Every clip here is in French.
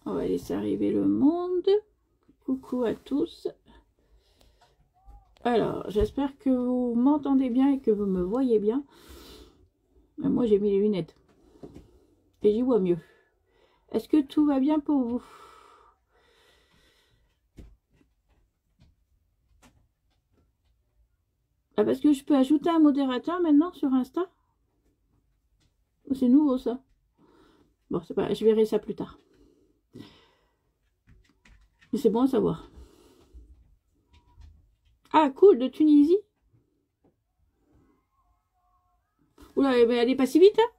On va laisser arriver le monde. Coucou à tous. Alors, j'espère que vous m'entendez bien et que vous me voyez bien. Moi, j'ai mis les lunettes. Et j'y vois mieux. Est-ce que tout va bien pour vous? Ah, parce que je peux ajouter un modérateur maintenant sur Insta? C'est nouveau ça. Bon, c'est pas, je verrai ça plus tard. Mais c'est bon à savoir. Ah, cool, de Tunisie. Oula, mais elle est pas si vite, hein.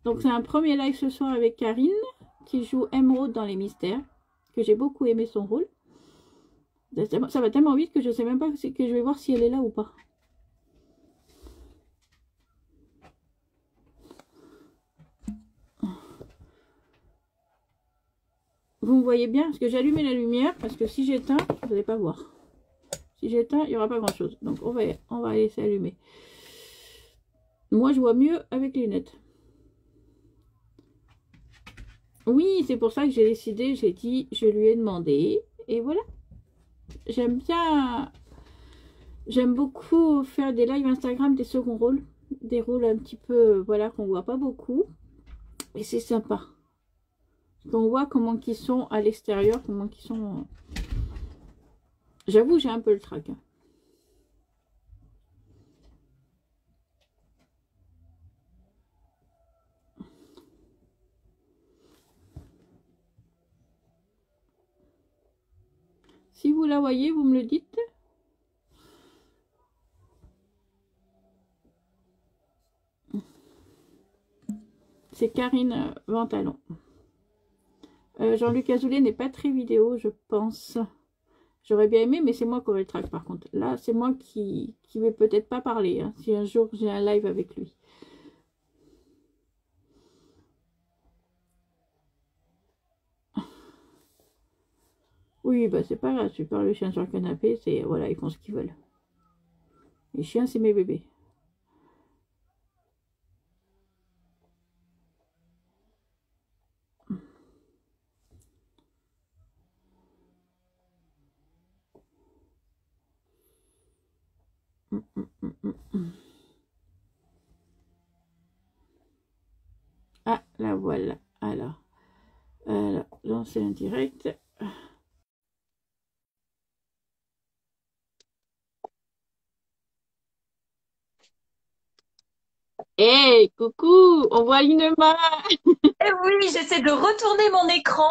Donc c'est un premier live ce soir avec Karine, qui joue Emeraude dans les mystères, que j'ai beaucoup aimé son rôle. Ça va tellement vite que je sais même pas que je vais voir si elle est là ou pas. Vous me voyez bien? Parce que j'ai allumé la lumière, parce que si j'éteins, vous n'allez pas voir. Si j'éteins, il n'y aura pas grand chose. Donc on va laisser allumer. Moi je vois mieux avec les lunettes. Oui, c'est pour ça que j'ai décidé, j'ai dit, je lui ai demandé. Et voilà. J'aime bien. J'aime beaucoup faire des lives Instagram, des seconds rôles. Des rôles un petit peu, voilà, qu'on voit pas beaucoup. Et c'est sympa. Qu'on voit comment ils sont à l'extérieur, comment ils sont... J'avoue, j'ai un peu le trac. Si vous la voyez, vous me le dites. C'est Karine Ventalon. Jean-Luc Azoulay n'est pas très vidéo, je pense. J'aurais bien aimé, mais c'est moi qui aurais le trac par contre. Là, c'est moi qui vais peut-être pas parler, hein, si un jour j'ai un live avec lui. Oui, bah c'est pas grave, super le chien sur le canapé, c'est voilà, ils font ce qu'ils veulent. Les chiens, c'est mes bébés. Ah, la voilà. Alors, lancer un direct. Hey, coucou, on voit une main. Eh oui, j'essaie de retourner mon écran.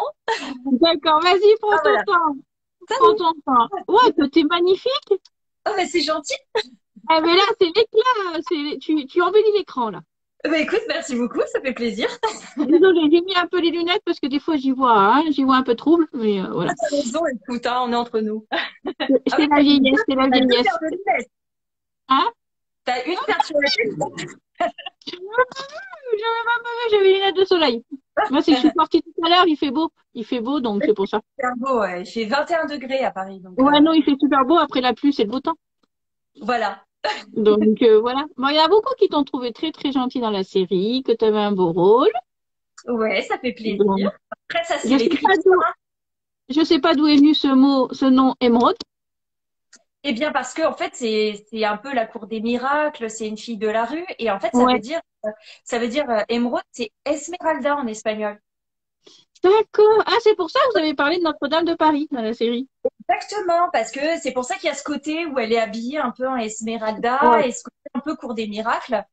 D'accord, vas-y, prends Ah ton voilà. temps. Prends Salut. ton temps. Ouais, t'es magnifique. Oh mais c'est gentil. Eh, mais là, c'est l'éclat. Tu embellis l'écran, là. Bah écoute, merci beaucoup, ça fait plaisir. Désolée, j'ai mis un peu les lunettes parce que des fois, j'y vois un peu trouble. Mais Ah, voilà. t'as raison, écoute, hein, on est entre nous. Ah C'est oui, la vieillesse, c'est la t'as deux vieillesse. paires de lunettes. Hein? T'as une paire sur la tête. J'avais les lunettes de soleil. Moi, c'est que je suis sortie tout à l'heure, il fait beau. Il fait beau, donc c'est pour ça. C'est un beau, ouais. Il fait 21 degrés à Paris, donc Ouais, non, il fait super beau. Après la pluie, c'est le beau temps. voilà. Donc voilà. Bon, il y en a beaucoup qui t'ont trouvé très très gentil dans la série, que tu avais un beau rôle. Ouais, ça fait plaisir. Donc, Après, ça c'est je sais pas l'écriture, d'où, hein. je sais pas d'où est venu ce nom Émeraude. Eh bien parce que en fait c'est un peu la cour des miracles, c'est une fille de la rue et en fait Ouais, ça veut dire émeraude, c'est Esmeralda en espagnol. d'accord. Ah, c'est pour ça que vous avez parlé de Notre-Dame de Paris dans la série. Exactement, parce que c'est pour ça qu'il y a ce côté où elle est habillée un peu en Esmeralda Ouais. et ce côté un peu cour des miracles.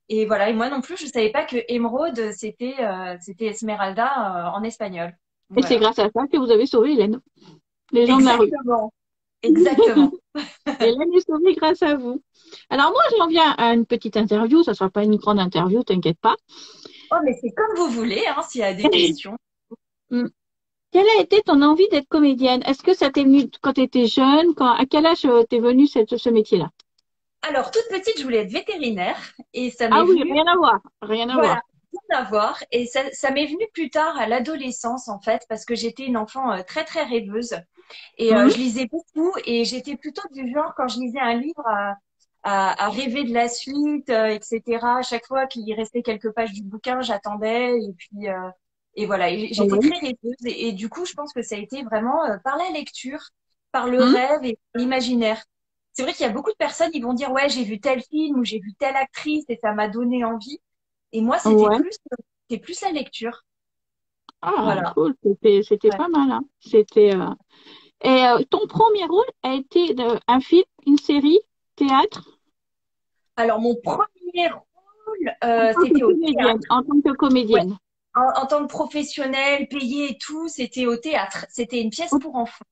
Et voilà, et moi non plus, je savais pas que émeraude, c'était Esmeralda en espagnol. Et c'est Voilà. grâce à ça que vous avez sauvé Hélène, les gens de la rue. Exactement, exactement. Hélène est sauvée grâce à vous. Alors moi, j'en viens à une petite interview. Ça sera pas une grande interview, t'inquiète pas. Oh, mais c'est comme vous voulez, hein, s'il y a des questions. Hum. Quelle a été ton envie d'être comédienne? Est-ce que ça t'est venu quand tu étais jeune? À quel âge t'es venu ce métier-là? Alors, toute petite, je voulais être vétérinaire et ça Ah m'est oui, venu, rien à voir, rien à voir. voilà, rien à voir. Et ça m'est venu plus tard à l'adolescence, en fait, parce que j'étais une enfant très, très rêveuse. Et Hum. je lisais beaucoup et j'étais plutôt du genre, quand je lisais un livre, à rêver de la suite, etc. À chaque fois qu'il restait quelques pages du bouquin, j'attendais et voilà. Et j'étais Ouais. très rêveuse et du coup, je pense que ça a été vraiment par la lecture, par le Hum, rêve et par l'imaginaire. C'est vrai qu'il y a beaucoup de personnes qui vont dire ouais, j'ai vu tel film ou j'ai vu telle actrice et ça m'a donné envie. Et moi, ouais. c'était plus la lecture. Ah, Voilà. cool. C'était Ouais. pas mal, hein. Et ton premier rôle a été un film, une série, théâtre, Alors, mon premier rôle, en tant que c'était au comédienne, théâtre. en tant que Ouais. comédienne. En tant que professionnel, payé et tout, c'était au théâtre. C'était une pièce pour enfants.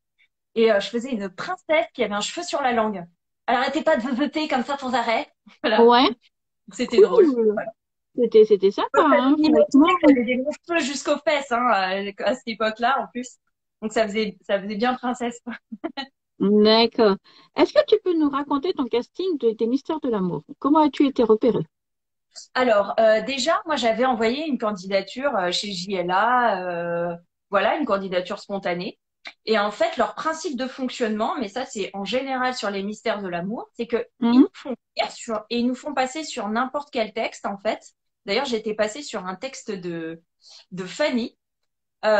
Et je faisais une princesse qui avait un cheveu sur la langue. Elle arrêtait pas de veuveuter comme ça sans arrêt. Voilà. Ouais, C'était drôle. cool. Voilà. C'était sympa, Faut pas hein, imaginer franchement. que j'avais des longs cheveux jusqu'aux fesses, hein, à cette époque-là, en plus. Donc ça faisait bien princesse. D'accord. Est-ce que tu peux nous raconter ton casting des Mystères de l'amour? Comment as-tu été repérée? Alors, déjà, moi, j'avais envoyé une candidature chez JLA, voilà, une candidature spontanée. Et en fait, leur principe de fonctionnement, mais ça, c'est en général sur les mystères de l'amour, c'est que ils Hum, nous font lire et ils nous font passer sur n'importe quel texte, en fait. D'ailleurs, j'étais passée sur un texte de Fanny.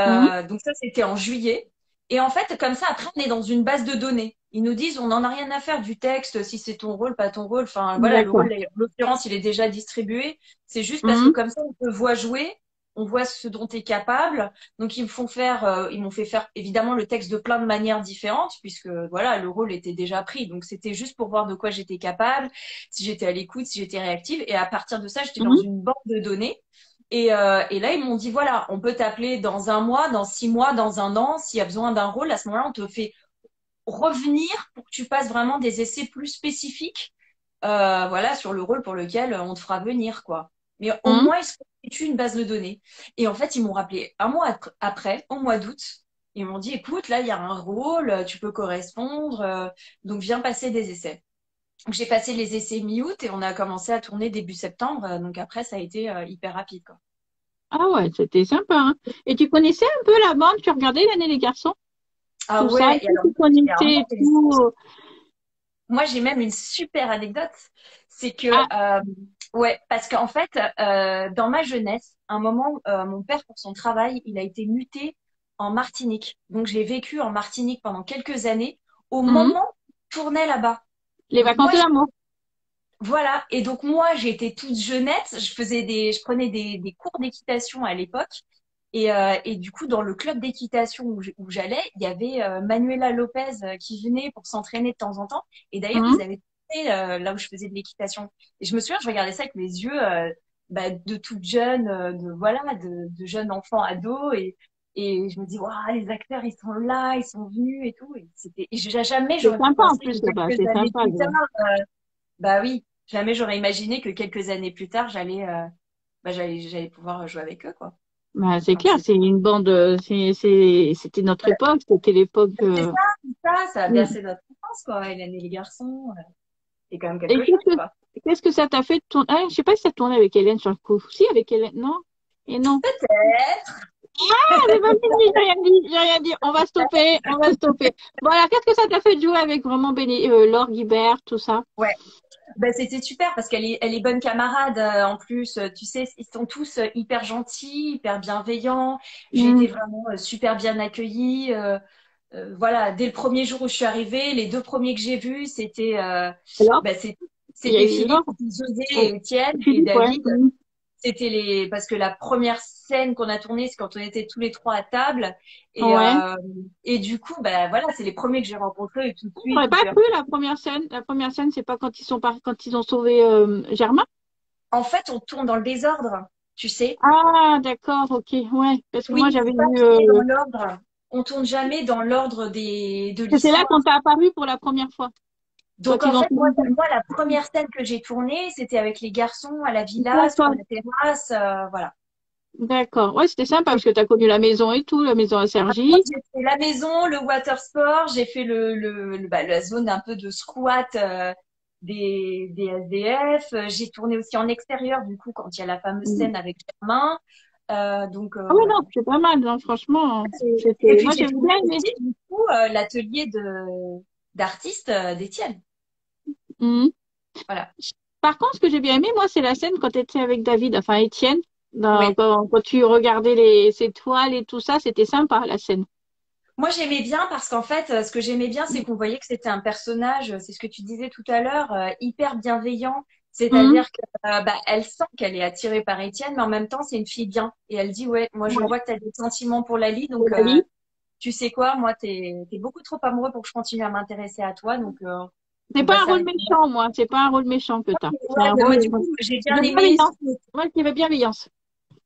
hum, Donc ça, c'était en juillet. Et en fait, comme ça, après, on est dans une base de données. Ils nous disent, on n'en a rien à faire du texte, si c'est ton rôle, pas ton rôle. Enfin, voilà, le d'accord. rôle, en l'occurrence, il est déjà distribué. C'est juste parce que Hum, comme ça, on te voit jouer, on voit ce dont tu es capable. Donc, ils m'ont fait faire évidemment le texte de plein de manières différentes, puisque voilà, le rôle était déjà pris. Donc, c'était juste pour voir de quoi j'étais capable, si j'étais à l'écoute, si j'étais réactive. Et à partir de ça, j'étais dans hum, une banque de données. Et là, ils m'ont dit, voilà, on peut t'appeler dans un mois, dans 6 mois, dans un an. S'il y a besoin d'un rôle, à ce moment-là, on te fait revenir pour que tu passes vraiment des essais plus spécifiques, voilà, sur le rôle pour lequel on te fera venir, quoi. Mais au hum. moins, ils se constituent une base de données. Et en fait, ils m'ont rappelé un mois après, au mois d'août. Ils m'ont dit, écoute, là, il y a un rôle, tu peux correspondre, donc viens passer des essais. Donc, j'ai passé les essais mi-août et on a commencé à tourner début septembre. Donc après, ça a été hyper rapide, quoi. Ah ouais, c'était sympa, hein. Et tu connaissais un peu la bande? Tu regardais l'année les garçons? Ah Tout ça? ouais, Est-ce et que alors tu connaissais tout? moi j'ai même une super anecdote, c'est que Ah, ouais, parce qu'en fait dans ma jeunesse, un moment mon père pour son travail, il a été muté en Martinique. Donc j'ai vécu en Martinique pendant quelques années au hum. moment où je tournais là-bas. Les Donc vacances moi de l'amour. voilà, et donc moi j'étais toute jeunette, je prenais des cours d'équitation à l'époque. Et du coup, dans le club d'équitation où j'allais, il y avait Manuela Lopez qui venait pour s'entraîner de temps en temps. Et d'ailleurs, Hum. ils avaient tourné là où je faisais de l'équitation. Et je me souviens, je regardais ça avec mes yeux bah, de toute jeune, voilà, de jeune enfant ado. Et je me dis, waouh, les acteurs, ils sont là, ils sont venus et tout. Et jamais C'est j'aurais pu sympa en penser plus que là-bas, quelques c'est années sympa. plus tard, bah oui, jamais j'aurais imaginé que quelques années plus tard, j'allais pouvoir jouer avec eux, quoi. Bah, c'est Donc clair, c'est c'est une bande, c'était notre époque, c'était l'époque. ça a Mm. bercé notre enfance, quoi. Hélène et les garçons, c'est quand même Et quelque chose, quoi. qu'est-ce que ça t'a fait de tourner? Ah, je sais pas si ça tournait avec Hélène sur le coup. Si, avec Hélène, non? Et non. Peut-être. Ah, c'est pas fini, j'ai rien dit, j'ai rien dit. On va stopper, on va stopper. Bon, alors, qu'est-ce que ça t'a fait de jouer avec vraiment Laure Guibert, tout ça? Ouais. Ben, c'était super parce elle est bonne camarade. En plus, tu sais, ils sont tous hyper gentils, hyper bienveillants. J'ai été Mm. vraiment super bien accueillie. Voilà, dès le premier jour où je suis arrivée, les deux premiers que j'ai vus, Alors, ben, il y a c'était eu Philippe, Laure. José Oh, et Étienne et Philippe, ouais. David. Mm. Parce que la première scène qu'on a tournée, c'est quand on était tous les trois à table. Et, Ouais. euh, et du coup, bah voilà, c'est les premiers que j'ai rencontrés et tout de suite, J'aurais pas hyper. cru la première scène. La première scène, c'est pas quand quand ils ont sauvé Germain. En fait, on tourne dans le désordre, tu sais. Ah, d'accord, ok, ouais. Parce que moi, Oui, j'avais faut pas vu. tourner dans l'ordre. On tourne jamais dans l'ordre de C'est là qu'on l'histoire. t'a apparu pour la première fois. Donc Quand en ils ont fait, tourné. moi, la première scène que j'ai tournée, c'était avec les garçons à la villa, sur D'accord, la terrasse, voilà. d'accord. Ouais, c'était sympa parce que tu as connu la maison et tout, la maison à Cergy. J'ai fait la maison, le water sport, j'ai fait la zone un peu de squat des SDF. J'ai tourné aussi en extérieur, du coup, quand il y a la fameuse Mm. scène avec Germain. Ah ouais, non, Voilà. c'est pas mal, non, franchement. Et C'était, puis moi, j'ai j'avais tourné bien aimé. aussi, du coup, l'atelier de d'artistes d'Étienne. Mm. Voilà. Par contre, ce que j'ai bien aimé, moi, c'est la scène quand tu étais avec David, enfin Étienne, Oui. quand tu regardais ces toiles et tout ça, c'était sympa, la scène. Moi, j'aimais bien parce qu'en fait, ce que j'aimais bien, c'est qu'on voyait que c'était un personnage, c'est ce que tu disais tout à l'heure, hyper bienveillant. Hum, C'est-à-dire que bah, elle sent qu'elle est attirée par Étienne, mais en même temps, c'est une fille bien. Et elle dit, ouais, moi, je ouais, vois que tu as des sentiments pour Lali, c'est donc Lali. tu sais quoi, moi, t'es beaucoup trop amoureux pour que je continue à m'intéresser à toi, donc C'est on va pas un rôle s'arrêter là. méchant, moi. C'est pas un rôle méchant que t'as. C'est Ouais, un moi, rôle du coup, j'ai bien de aimé bienveillance. Moi, je dirais bienveillance.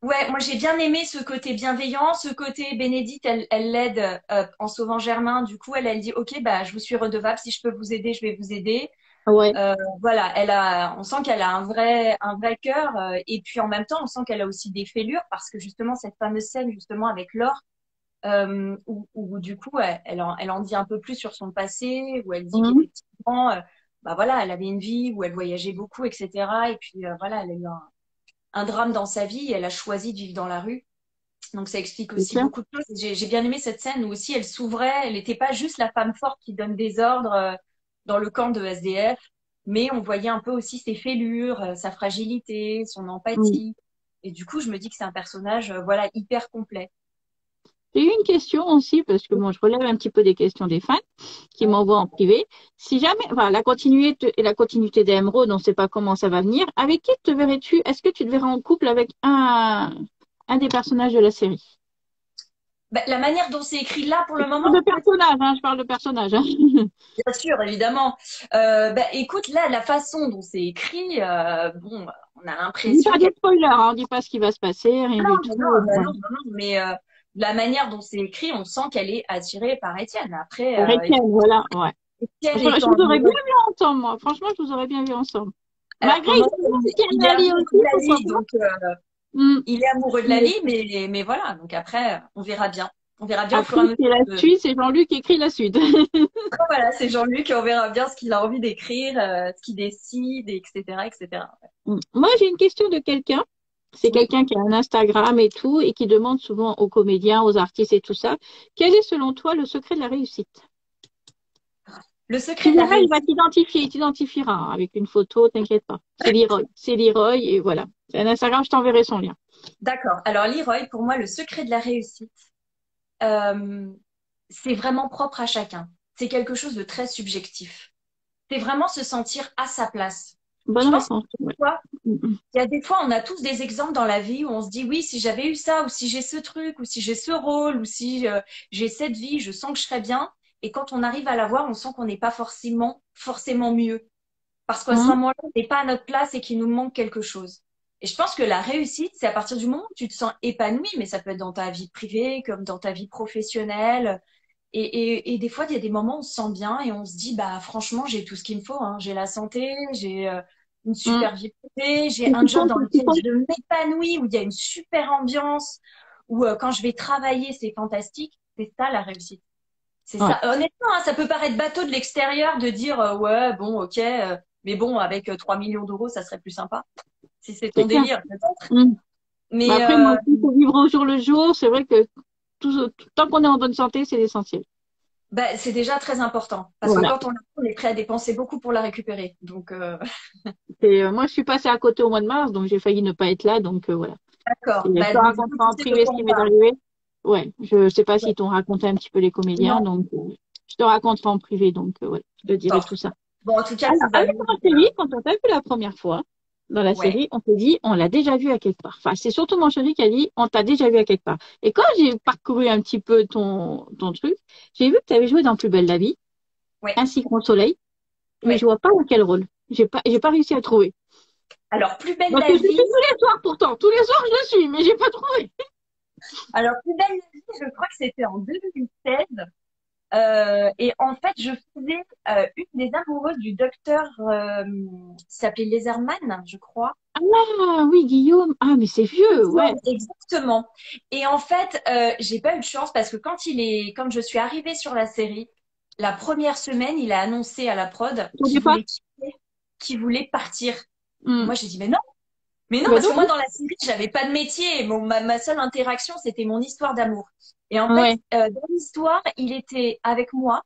Ouais, moi j'ai bien aimé ce côté bienveillant, ce côté Bénédicte, elle l'aide en sauvant Germain. Du coup, elle dit, ok, bah je vous suis redevable. Si je peux vous aider, je vais vous aider. Ouais. Voilà, on sent qu'elle a un vrai cœur. Et puis en même temps, on sent qu'elle a aussi des fêlures parce que justement cette fameuse scène justement avec Laure, où du coup elle en dit un peu plus sur son passé, où elle dit Hum, qu'effectivement, bah voilà, elle avait une vie où elle voyageait beaucoup, etc. Et puis voilà, elle a eu un drame dans sa vie et elle a choisi de vivre dans la rue. Donc ça explique c'est aussi clair. beaucoup de choses. J'ai bien aimé cette scène où aussi elle s'ouvrait. Elle n'était pas juste la femme forte qui donne des ordres dans le camp de SDF, mais on voyait un peu aussi ses fêlures, sa fragilité, son Hum. empathie. Et du coup, je me dis que c'est un personnage voilà hyper complet. J'ai eu une question aussi, parce que bon, je relève un petit peu des questions des fans qui Ouais. m'envoient en privé. Si jamais, enfin, la continuité d'Emeraude, on ne sait pas comment ça va venir. Avec qui te verrais-tu? Est-ce que tu te verrais en couple avec un des personnages de la série? Bah, la manière dont c'est écrit là pour Je le moment, parle de personnage, hein, je parle de personnage, hein. bien sûr, évidemment. Bah, écoute, là, la façon dont c'est écrit, bon, on a Je dis l'impression pas qu'elle de spoiler, hein, on dit pas ce qui va se passer, rien non, du mais tout. non, bah Voilà. non, non, non, mais de la manière dont c'est écrit, on sent qu'elle est attirée par Étienne. Après, Rachel, voilà, ouais. Étienne Je étant vous aurais bien amoureux, vu ensemble, moi. Franchement, je vous aurais bien vu ensemble. alors Malgré pour le que moment, Étienne il est Ali amoureux de aussi, pourquoi Lali, pas? donc Hmm. il est amoureux de Mais Lali, mais voilà. Donc après, on verra bien. On verra bien au fur après, et à mesure c'est la de. suite, c'est Jean-Luc qui écrit la suite. Voilà, c'est Jean-Luc et on verra bien ce qu'il a envie d'écrire, ce qu'il décide, etc., etc. Moi, j'ai une question de quelqu'un. C'est Oui, quelqu'un qui a un Instagram et tout, et qui demande souvent aux comédiens, aux artistes et tout ça, quel est selon toi le secret de la réussite? le Tu secret de la verras, il va réussite. t'identifier, il t'identifiera hein, avec une photo, t'inquiète pas. C'est Leroy, et voilà. C'est un Instagram, je t'enverrai son lien. D'accord. Alors Leroy, pour moi, le secret de la réussite, euh, c'est vraiment propre à chacun. C'est quelque chose de très subjectif. C'est vraiment se sentir à sa place. Bonne Je pense que réponse. Ouais. fois, Mm, il y a des fois, on a tous des exemples dans la vie où on se dit oui, si j'avais eu ça, ou si j'ai ce truc, ou si j'ai ce rôle, ou si j'ai cette vie, je sens que je serais bien. Et quand on arrive à l'avoir, on sent qu'on n'est pas forcément mieux. Parce qu'à ce mm, moment-là, on n'est pas à notre place et qu'il nous manque quelque chose. Et je pense que la réussite, c'est à partir du moment où tu te sens épanoui, mais ça peut être dans ta vie privée, comme dans ta vie professionnelle. Et des fois, il y a des moments où on se sent bien et on se dit, bah franchement, j'ai tout ce qu'il me faut, hein. J'ai la santé, j'ai une mm. super vie privée, j'ai Et un tu job comptes, dans tu lequel comptes. je m'épanouis, où il y a une super ambiance, où quand je vais travailler, c'est fantastique. C'est ça la réussite. C'est Ouais. ça. Honnêtement, hein, ça peut paraître bateau de l'extérieur de dire, ouais, bon, ok, mais bon, avec 3 millions d'euros, ça serait plus sympa. Si c'est C'est ton clair. délire, peut-être. Mm. Mais Mais après, moi aussi, il faut vivre au jour le jour. C'est vrai que tant qu'on est en bonne santé, c'est l'essentiel. bah, c'est déjà très important. Parce que Voilà. quand on est prêt à dépenser beaucoup pour la récupérer. Donc, Moi, je suis passée à côté au mois de mars, donc j'ai failli ne pas être là. Donc voilà. d'accord. Je Bah, te du coup, raconterai tu en sais de privé ce quoi qui on m'est parle. arrivé. Ouais, je sais pas Ouais. si t'ont raconté un petit peu les comédiens, Non, donc je te raconterai en privé, donc ouais, je te dirai bon. tout ça. Bon, en tout cas, Alors, tu vas avec vivre. la série, quand on t'a vu la première fois dans la Ouais. série, on te dit, on l'a déjà vu à quelque part. Enfin, c'est surtout mon chéri qui a dit, on t'a déjà vu à quelque part. Et quand j'ai parcouru un petit peu ton truc, j'ai vu que tu avais joué dans Plus belle la vie, Ouais. ainsi que Mon soleil, mais je Ouais. vois pas dans quel rôle. J'ai pas réussi à trouver. Alors, plus belle Parce la que je le suis vie. tous les soirs pourtant. Tous les soirs, je le suis, mais j'ai pas trouvé. Alors, plus belle la vie, je crois que c'était en 2016. Et en fait, je faisais une des amoureuses du docteur, qui s'appelait Laserman, je crois. Ah oui, Guillaume. Ah, mais c'est vieux, ouais. Exactement. Et en fait, j'ai pas eu de chance parce que quand je suis arrivée sur la série, la première semaine, il a annoncé à la prod Au départ. qu'il voulait partir. Et Hmm. moi, j'ai dit, mais non, Ben parce que non. moi, dans la série, j'avais pas de métier. Ma seule interaction, c'était mon histoire d'amour. Et en fait, Ouais. dans l'histoire, il était avec moi.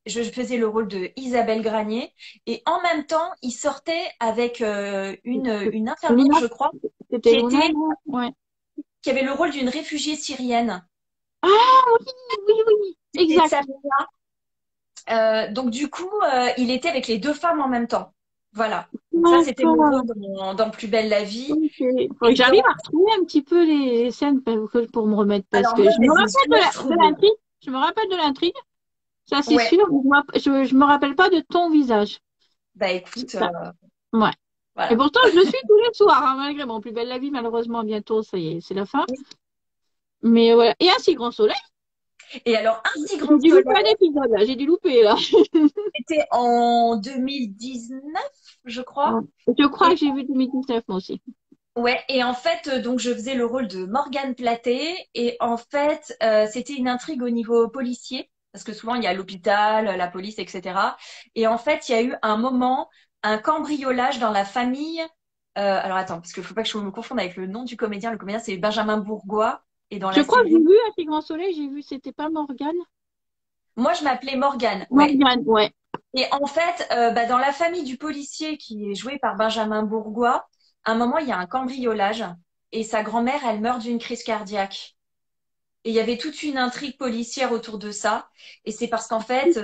je faisais le rôle de Isabelle Granier. Et en même temps, il sortait avec une infirmière, Luna, je crois, c'était qui Luna, était, non? Ouais. qui avait le rôle d'une réfugiée syrienne. Ah oui, oui, oui, C'était exact. Samia. Donc du coup, il était avec les deux femmes en même temps. Voilà. Donc ça, c'était mon D'accord. rôle dans Plus belle la vie. Ok. Faudrait que Et j'arrive dans... à retrouver un petit peu les scènes pour me remettre parce Alors que moi, je je me les ai rappelle jamais de retrouvées. l'intrigue. Je me rappelle de l'intrigue, ça c'est Ouais. sûr. Je me rappelle pas de ton visage. Bah C'est écoute, ça. Ouais. Et voilà. pourtant, je le suis tous les soirs, hein, malgré mon plus belle la vie, malheureusement, bientôt, ça y est, c'est la fin. Oui. Mais voilà. Et un si grand soleil, Et alors, Un si j'ai grand dû louper soleil, un épisode, là. J'ai dû louper, là. c'était en 2019, je crois. Ouais. Je crois Et que j'ai vu 2019, moi aussi. ouais, et en fait, donc je faisais le rôle de Morgane Platé, et en fait, c'était une intrigue au niveau policier, parce que souvent il y a l'hôpital, la police, etc. Et en fait, il y a eu un moment, un cambriolage dans la famille. Alors attends, parce qu'il faut pas que je me confonde avec le nom du comédien. Le comédien, c'est Benjamin Bourgois, et dans Je la crois que j'ai série, vu un si grand soleil, j'ai vu, c'était pas Morgane. moi je m'appelais Morgane, ouais. Morgane, ouais. Et en fait, dans la famille du policier qui est joué par Benjamin Bourgois, à un moment, il y a un cambriolage et sa grand-mère, elle meurt d'une crise cardiaque. Et il y avait toute une intrigue policière autour de ça. Et c'est parce qu'en fait,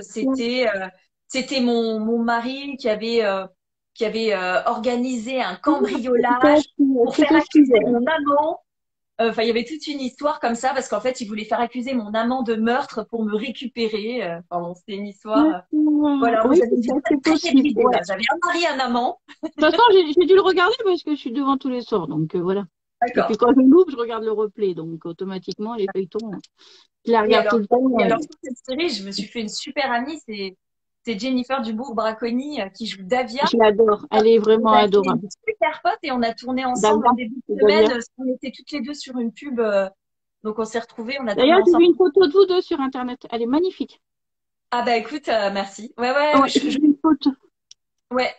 c'était mon mari qui avait organisé un cambriolage pour faire C'était accuser Steven. mon amant. Enfin, il y avait toute une histoire comme ça parce qu'en fait, il voulait faire accuser mon amant de meurtre pour me récupérer. Enfin, bon, c'était une histoire. Voilà, moi Oui, j'avais c'est une assez sacrée possible. idée Ouais. là. J'avais un mari, un amant. De toute façon, j'ai dû le regarder parce que je suis devant tous les soirs, donc voilà. Et puis D'accord. quand je loupe, je regarde le replay, donc automatiquement, les feuilletons, je les Et regarde tout alors, le temps. et alors sur cette série, je me suis fait une super amie, c'est Jennifer Dubourg-Braconi qui joue Davia. Je l'adore, elle est vraiment On a fait adorable. une super pote et on a tourné ensemble Davia, en début c'est de semaine. Davia. On était toutes les deux sur une pub, donc on s'est retrouvés, on a tourné D'ailleurs, j'ai vu ensemble. une photo de vous deux sur Internet. Elle est magnifique. Ah bah écoute, merci. Ouais ouais, Ouais, j'ai vu une photo. ouais.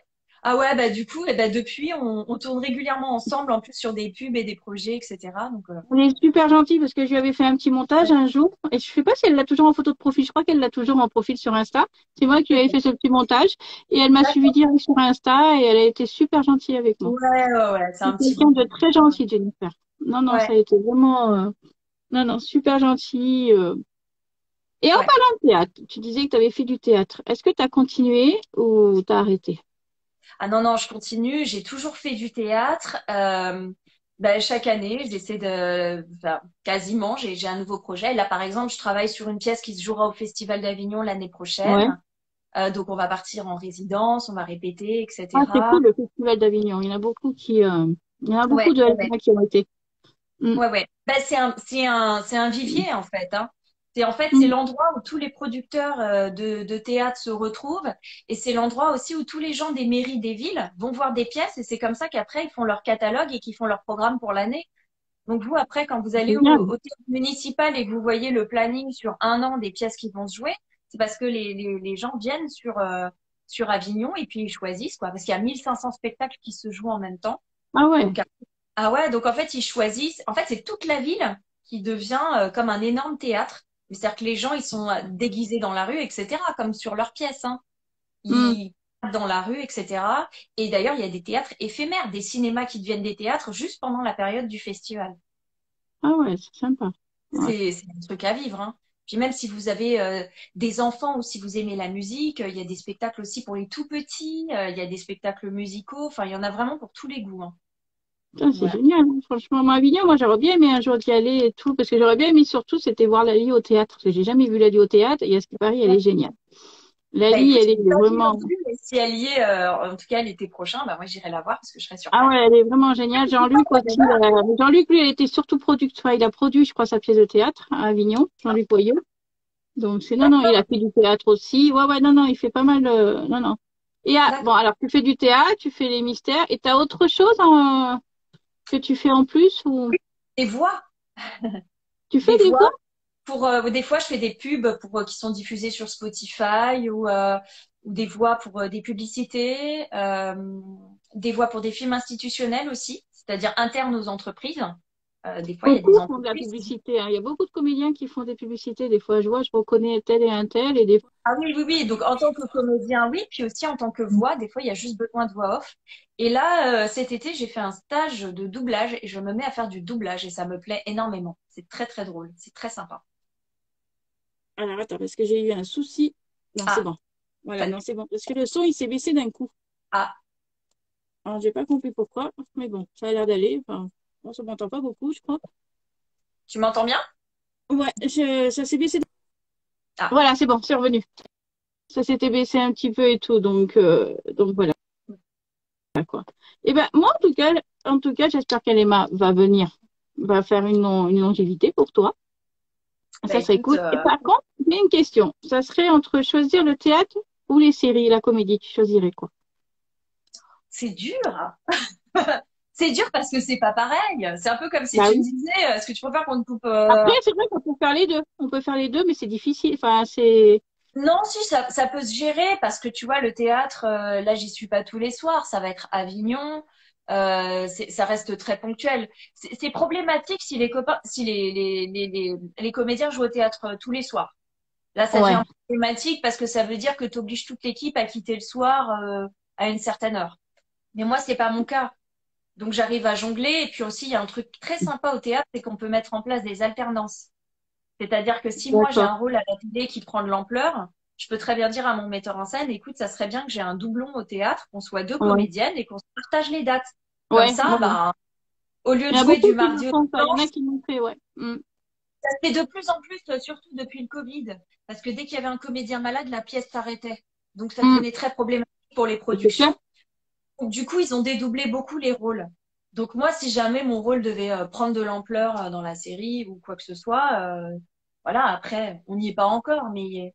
Ah ouais, bah du coup, et bah, depuis, on tourne régulièrement ensemble, en plus sur des pubs et des projets, etc. Donc, Elle est super gentille parce que je lui avais fait un petit montage un jour. Et je sais pas si elle l'a toujours en photo de profil. Je crois qu'elle l'a toujours en profil sur Insta. C'est moi qui lui avais fait ce petit montage. Et elle m'a suivi d'accord. direct sur Insta et elle a été super gentille avec moi. Ouais, ouais, ouais, c'est C'est un petit quelqu'un de bonbon. très gentil, Jennifer. Non, non, ça Ouais, a été vraiment, non, non, super gentil. Et en ouais. parlant de théâtre, tu disais que tu avais fait du théâtre. Est-ce que tu as continué ou t'as arrêté? Ah non, non, je continue. J'ai toujours fait du théâtre. Chaque année, j'essaie enfin, quasiment, j'ai un nouveau projet. Là, par exemple, je travaille sur une pièce qui se jouera au Festival d'Avignon l'année Ouais. prochaine. Donc, on va partir en résidence, on va répéter, Ah, c'est etc. cool, le Festival d'Avignon. Il y en a beaucoup il y en a beaucoup Ouais, de ouais, ouais. Alpes qui ont été. Mm. Ouais, ouais. C'est un vivier, en fait, hein. C'est Mm. l'endroit où tous les producteurs de théâtre se retrouvent. Et c'est l'endroit aussi où tous les gens des mairies des villes vont voir des pièces. Et c'est comme ça qu'après, ils font leur catalogue et qu'ils font leur programme pour l'année. Donc, vous, après, quand vous allez C'est au, bien. au théâtre municipal et que vous voyez le planning sur un an des pièces qui vont se jouer, c'est parce que les gens viennent sur Avignon et puis ils choisissent, quoi. Parce qu'il y a 1500 spectacles qui se jouent en même temps. Ah ouais. Donc, ah ouais, donc en fait, ils choisissent. En fait, c'est toute la ville qui devient comme un énorme théâtre. C'est-à-dire que les gens, ils sont déguisés dans la rue, etc., comme sur leurs pièces, hein. Mm. Ils dans la rue, etc. Et d'ailleurs, il y a des théâtres éphémères, des cinémas qui deviennent des théâtres juste pendant la période du festival. Ah ouais, c'est sympa. Ouais. C'est un truc à vivre, hein. Puis même si vous avez des enfants ou si vous aimez la musique, il y a des spectacles aussi pour les tout petits, il y a des spectacles musicaux, enfin, il y en a vraiment pour tous les goûts, hein. Putain, c'est Voilà. génial, hein. Franchement, moi, Avignon, moi, j'aurais bien aimé un jour y aller et tout, parce que j'aurais bien aimé surtout, c'était voir Lali au théâtre, parce que j'ai jamais vu Lali au théâtre, et à ce qui paraît, elle est géniale. Bah Lali, écoute, elle je est l'ai pas vue non vraiment, plus, mais si elle y est, en tout cas l'été prochain, bah moi j'irai la voir parce que je serai sur ah place. ouais, elle est vraiment géniale. Jean-Luc aussi, Jean-Luc, lui, il était surtout producteur, il a produit, je crois, sa pièce de théâtre à Avignon, Jean-Luc Poyeux. Donc, non, non, il a D'accord, fait du théâtre aussi. Ouais, ouais, non, non, il fait pas mal, non, non. Et bon, d'accord. alors, tu fais du théâtre, tu fais les mystères, et t'as autre chose que tu fais en plus, ou Des voix, tu fais des des voix voix? pour des fois je fais des pubs pour qui sont diffusées sur Spotify ou des voix pour des publicités, des voix pour des films institutionnels aussi, c'est-à-dire internes aux entreprises. Des fois, il y a des Beaucoup font de la entreprises qui... publicité, hein. Il y a beaucoup de comédiens qui font des publicités. Des fois, je vois, je reconnais tel et un tel. Et des fois, Ah oui, oui, oui. Donc, en tant que comédien, oui. Puis aussi en tant que voix, des fois, il y a juste besoin de voix off. Et là, cet été, j'ai fait un stage de doublage et je me mets à faire du doublage et ça me plaît énormément. C'est très, très drôle. C'est très sympa. alors attends, parce que j'ai eu un souci. Non, c'est Ah, bon. Voilà, pas non, de- c'est bon. Parce que le son, il s'est baissé d'un coup. ah, Alors, j'ai pas compris pourquoi, mais bon, ça a l'air d'aller. Enfin, on se m'entend pas beaucoup, je crois. tu m'entends bien? Ouais, ça s'est baissé. Ah, Voilà, c'est bon, c'est revenu. Ça s'était baissé un petit peu et tout, donc voilà, quoi. Et ben, moi, en tout cas, j'espère qu'Alema va venir, va faire une longévité pour toi. bah Ça serait écoute, cool. Et par contre, j'ai une question. Ça serait entre choisir le théâtre ou les séries, la comédie, tu choisirais quoi? c'est dur. C'est dur parce que c'est pas pareil. C'est un peu comme si Bah tu me oui. disais, est-ce que tu préfères qu'on te coupe Après, c'est vrai qu'on peut faire les deux. On peut faire les deux, mais c'est difficile. Enfin, c'est. Non, si, ça peut se gérer parce que tu vois, le théâtre, là, j'y suis pas tous les soirs. Ça va être Avignon. Ça reste très ponctuel. C'est problématique si les copains, si les comédiens jouent au théâtre tous les soirs. Là, ça Ouais, devient problématique parce que ça veut dire que tu obliges toute l'équipe à quitter le soir à une certaine heure. Mais moi, c'est pas mon cas. Donc, j'arrive à jongler. Et puis aussi, il y a un truc très sympa au théâtre, c'est qu'on peut mettre en place des alternances. C'est-à-dire que si moi j'ai d'accord. un rôle à la télé qui prend de l'ampleur, je peux très bien dire à mon metteur en scène, écoute, ça serait bien que j'ai un doublon au théâtre, qu'on soit deux Ouais, comédiennes et qu'on se partage les dates. Comme ouais, ça, ouais. bah, au lieu Il de y en a jouer beaucoup du qui le mardi au font, ça. Il y en a dimanche, qui l'ont fait, ouais. ça se fait de plus en plus, surtout depuis le Covid. Parce que dès qu'il y avait un comédien malade, la pièce s'arrêtait. Donc ça Mm. devenait très problématique pour les C'est clair. productions. Donc, du coup, ils ont dédoublé beaucoup les rôles. Donc moi, si jamais mon rôle devait prendre de l'ampleur dans la série ou quoi que ce soit, voilà, après, on n'y est pas encore, mais il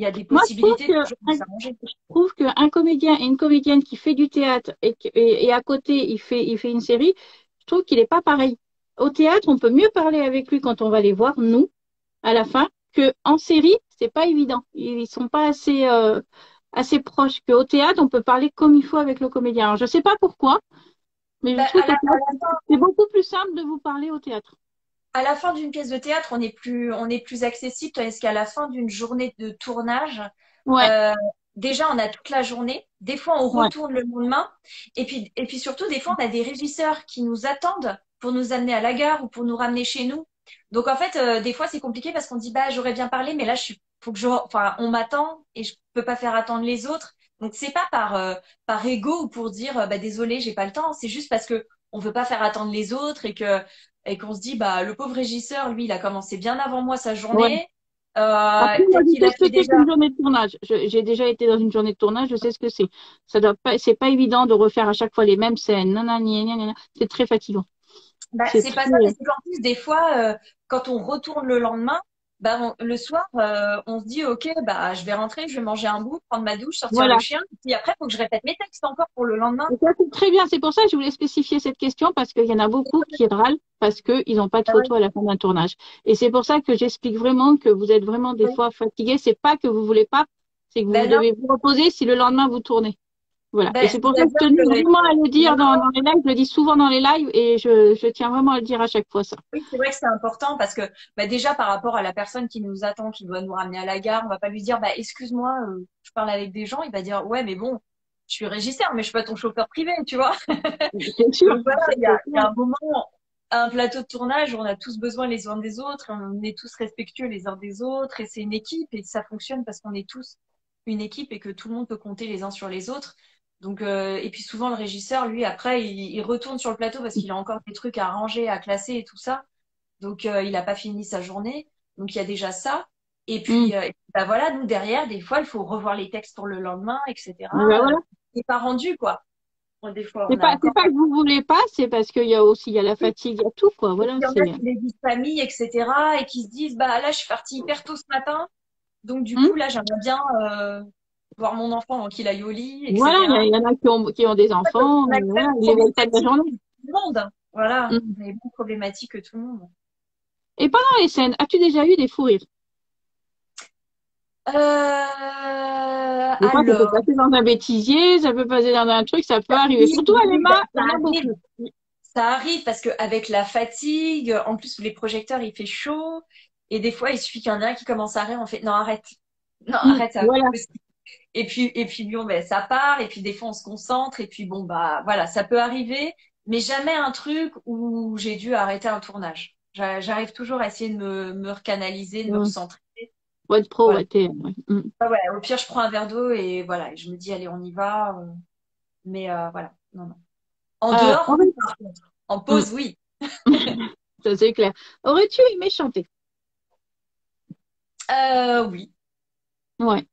y a des Moi, possibilités de toujours de s'arranger. je trouve qu'un comédien et une comédienne qui fait du théâtre et à côté, il fait une série, je trouve qu'il n'est pas pareil. Au théâtre, on peut mieux parler avec lui quand on va les voir, nous, à la fin, que en série, c'est pas évident. Ils sont pas assez proches. Qu'au théâtre, on peut parler comme il faut avec le comédien. Alors, je sais pas pourquoi, mais je Bah, trouve qu'au théâtre, c'est beaucoup plus simple de vous parler au théâtre. à la fin d'une pièce de théâtre, on est plus accessible, tandis qu'à la fin d'une journée de tournage, Ouais, euh, déjà, on a toute la journée. Des fois, on ouais. retourne le lendemain. Et puis surtout, des fois, on a des régisseurs qui nous attendent pour nous amener à la gare ou pour nous ramener chez nous. Donc, en fait, des fois, c'est compliqué parce qu'on dit, bah, j'aurais bien parlé, mais là, faut que enfin, on m'attend et je peux pas faire attendre les autres. Donc, c'est pas par ego ou pour dire, bah, désolé, j'ai pas le temps. C'est juste parce que on veut pas faire attendre les autres et qu'on se dit, bah, le pauvre régisseur, lui, il a commencé bien avant moi sa Ouais. journée. Après, moi, Peut-être je qu'il sais a ce fait que c'est déjà. qu'une journée de tournage. J'ai déjà été dans une journée de tournage, je sais ce que c'est. Ça doit pas, c'est pas évident de refaire à chaque fois les mêmes scènes. Nanani, nanana. C'est très fatigant. Bah, C'est c'est très, pas ça, mais c'est qu'en plus, des fois, quand on retourne le lendemain, bah, le soir, on se dit, OK, bah, je vais rentrer, je vais manger un bout, prendre ma douche, sortir le voilà. chien. Puis après, il faut que je répète mes textes encore pour le lendemain. Et ça, c'est très bien. C'est pour ça que je voulais spécifier cette question parce qu'il y en a beaucoup qui râlent parce qu'ils n'ont pas de Ah ouais. photo à la fin d'un tournage. Et c'est pour ça que j'explique vraiment que vous êtes vraiment des fois fatigué. C'est pas que vous voulez pas, c'est que vous Ben non, devez vous reposer si le lendemain vous tournez. Voilà. Et ben, c'est pour ça que c'est-à-dire je tenais que vraiment à le non, dire dans les lives. Je le dis souvent dans les lives et je tiens vraiment à le dire à chaque fois ça. oui, c'est vrai que c'est important parce que bah, déjà par rapport à la personne qui nous attend, qui doit nous ramener à la gare, on va pas lui dire bah excuse-moi, je parle avec des gens, il va dire ouais mais bon, je suis régisseur mais je suis pas ton chauffeur privé, tu vois. C'est sûr. Donc voilà, C'est il y a sûr. un moment, un plateau de tournage où on a tous besoin les uns des autres, on est tous respectueux les uns des autres et c'est une équipe et ça fonctionne parce qu'on est tous une équipe et que tout le monde peut compter les uns sur les autres. Donc et puis souvent le régisseur lui après il retourne sur le plateau parce qu'il a encore des trucs à ranger, à classer et tout ça. Donc il n'a pas fini sa journée. Donc il y a déjà ça. Mm. Et puis, bah voilà, nous derrière, des fois, il faut revoir les textes pour le lendemain, Et ben etc. voilà. C'est pas rendu, quoi. Bon, des fois, C'est on a pas, c'est encore. pas que vous voulez pas, c'est parce qu'il y a aussi, il y a la Et fatigue, il y a tout, quoi. puis Voilà, il y en a c'est. qui les disent famille, etc. Et qui se disent, bah là, je suis partie hyper tôt ce matin. Donc du Hmm. coup, là, j'aimerais bien voir mon enfant avant qu'il aille au lit, Voilà, etc. il y en a qui ont des enfants, On accepte voilà, ils les voient pas de la problématique journée. de tout le monde. Voilà, Hmm. on a les mêmes problématiques que tout le monde. Et pendant les scènes, as-tu déjà eu des fous rires? Des fois, ça peut Alors, passer dans un bêtisier, ça peut passer dans un truc, ça peut arriver. oui, Surtout oui, à oui, l'EMA, ça il y en a arrive. beaucoup. ça arrive parce qu'avec la fatigue, en plus les projecteurs il fait chaud et des fois il suffit qu'il y en ait un qui commence à rire, on fait non arrête, non arrête ça. Voilà. Et puis bon ben ça part et puis des fois on se concentre et puis bon bah voilà ça peut arriver, mais jamais un truc où j'ai dû arrêter un tournage. J'arrive toujours à essayer de me recanaliser, de me Mm. recentrer. Faut être pro, Voilà. ouais, ouais. Mm. Ah ouais, au pire je prends un verre d'eau et voilà, et je me dis allez on y va. Mais voilà, non non. En dehors, oui, Aurais- par contre. En Mm. pause, oui. Ça c'est clair. Aurais-tu aimé chanter? Oui. Ouais.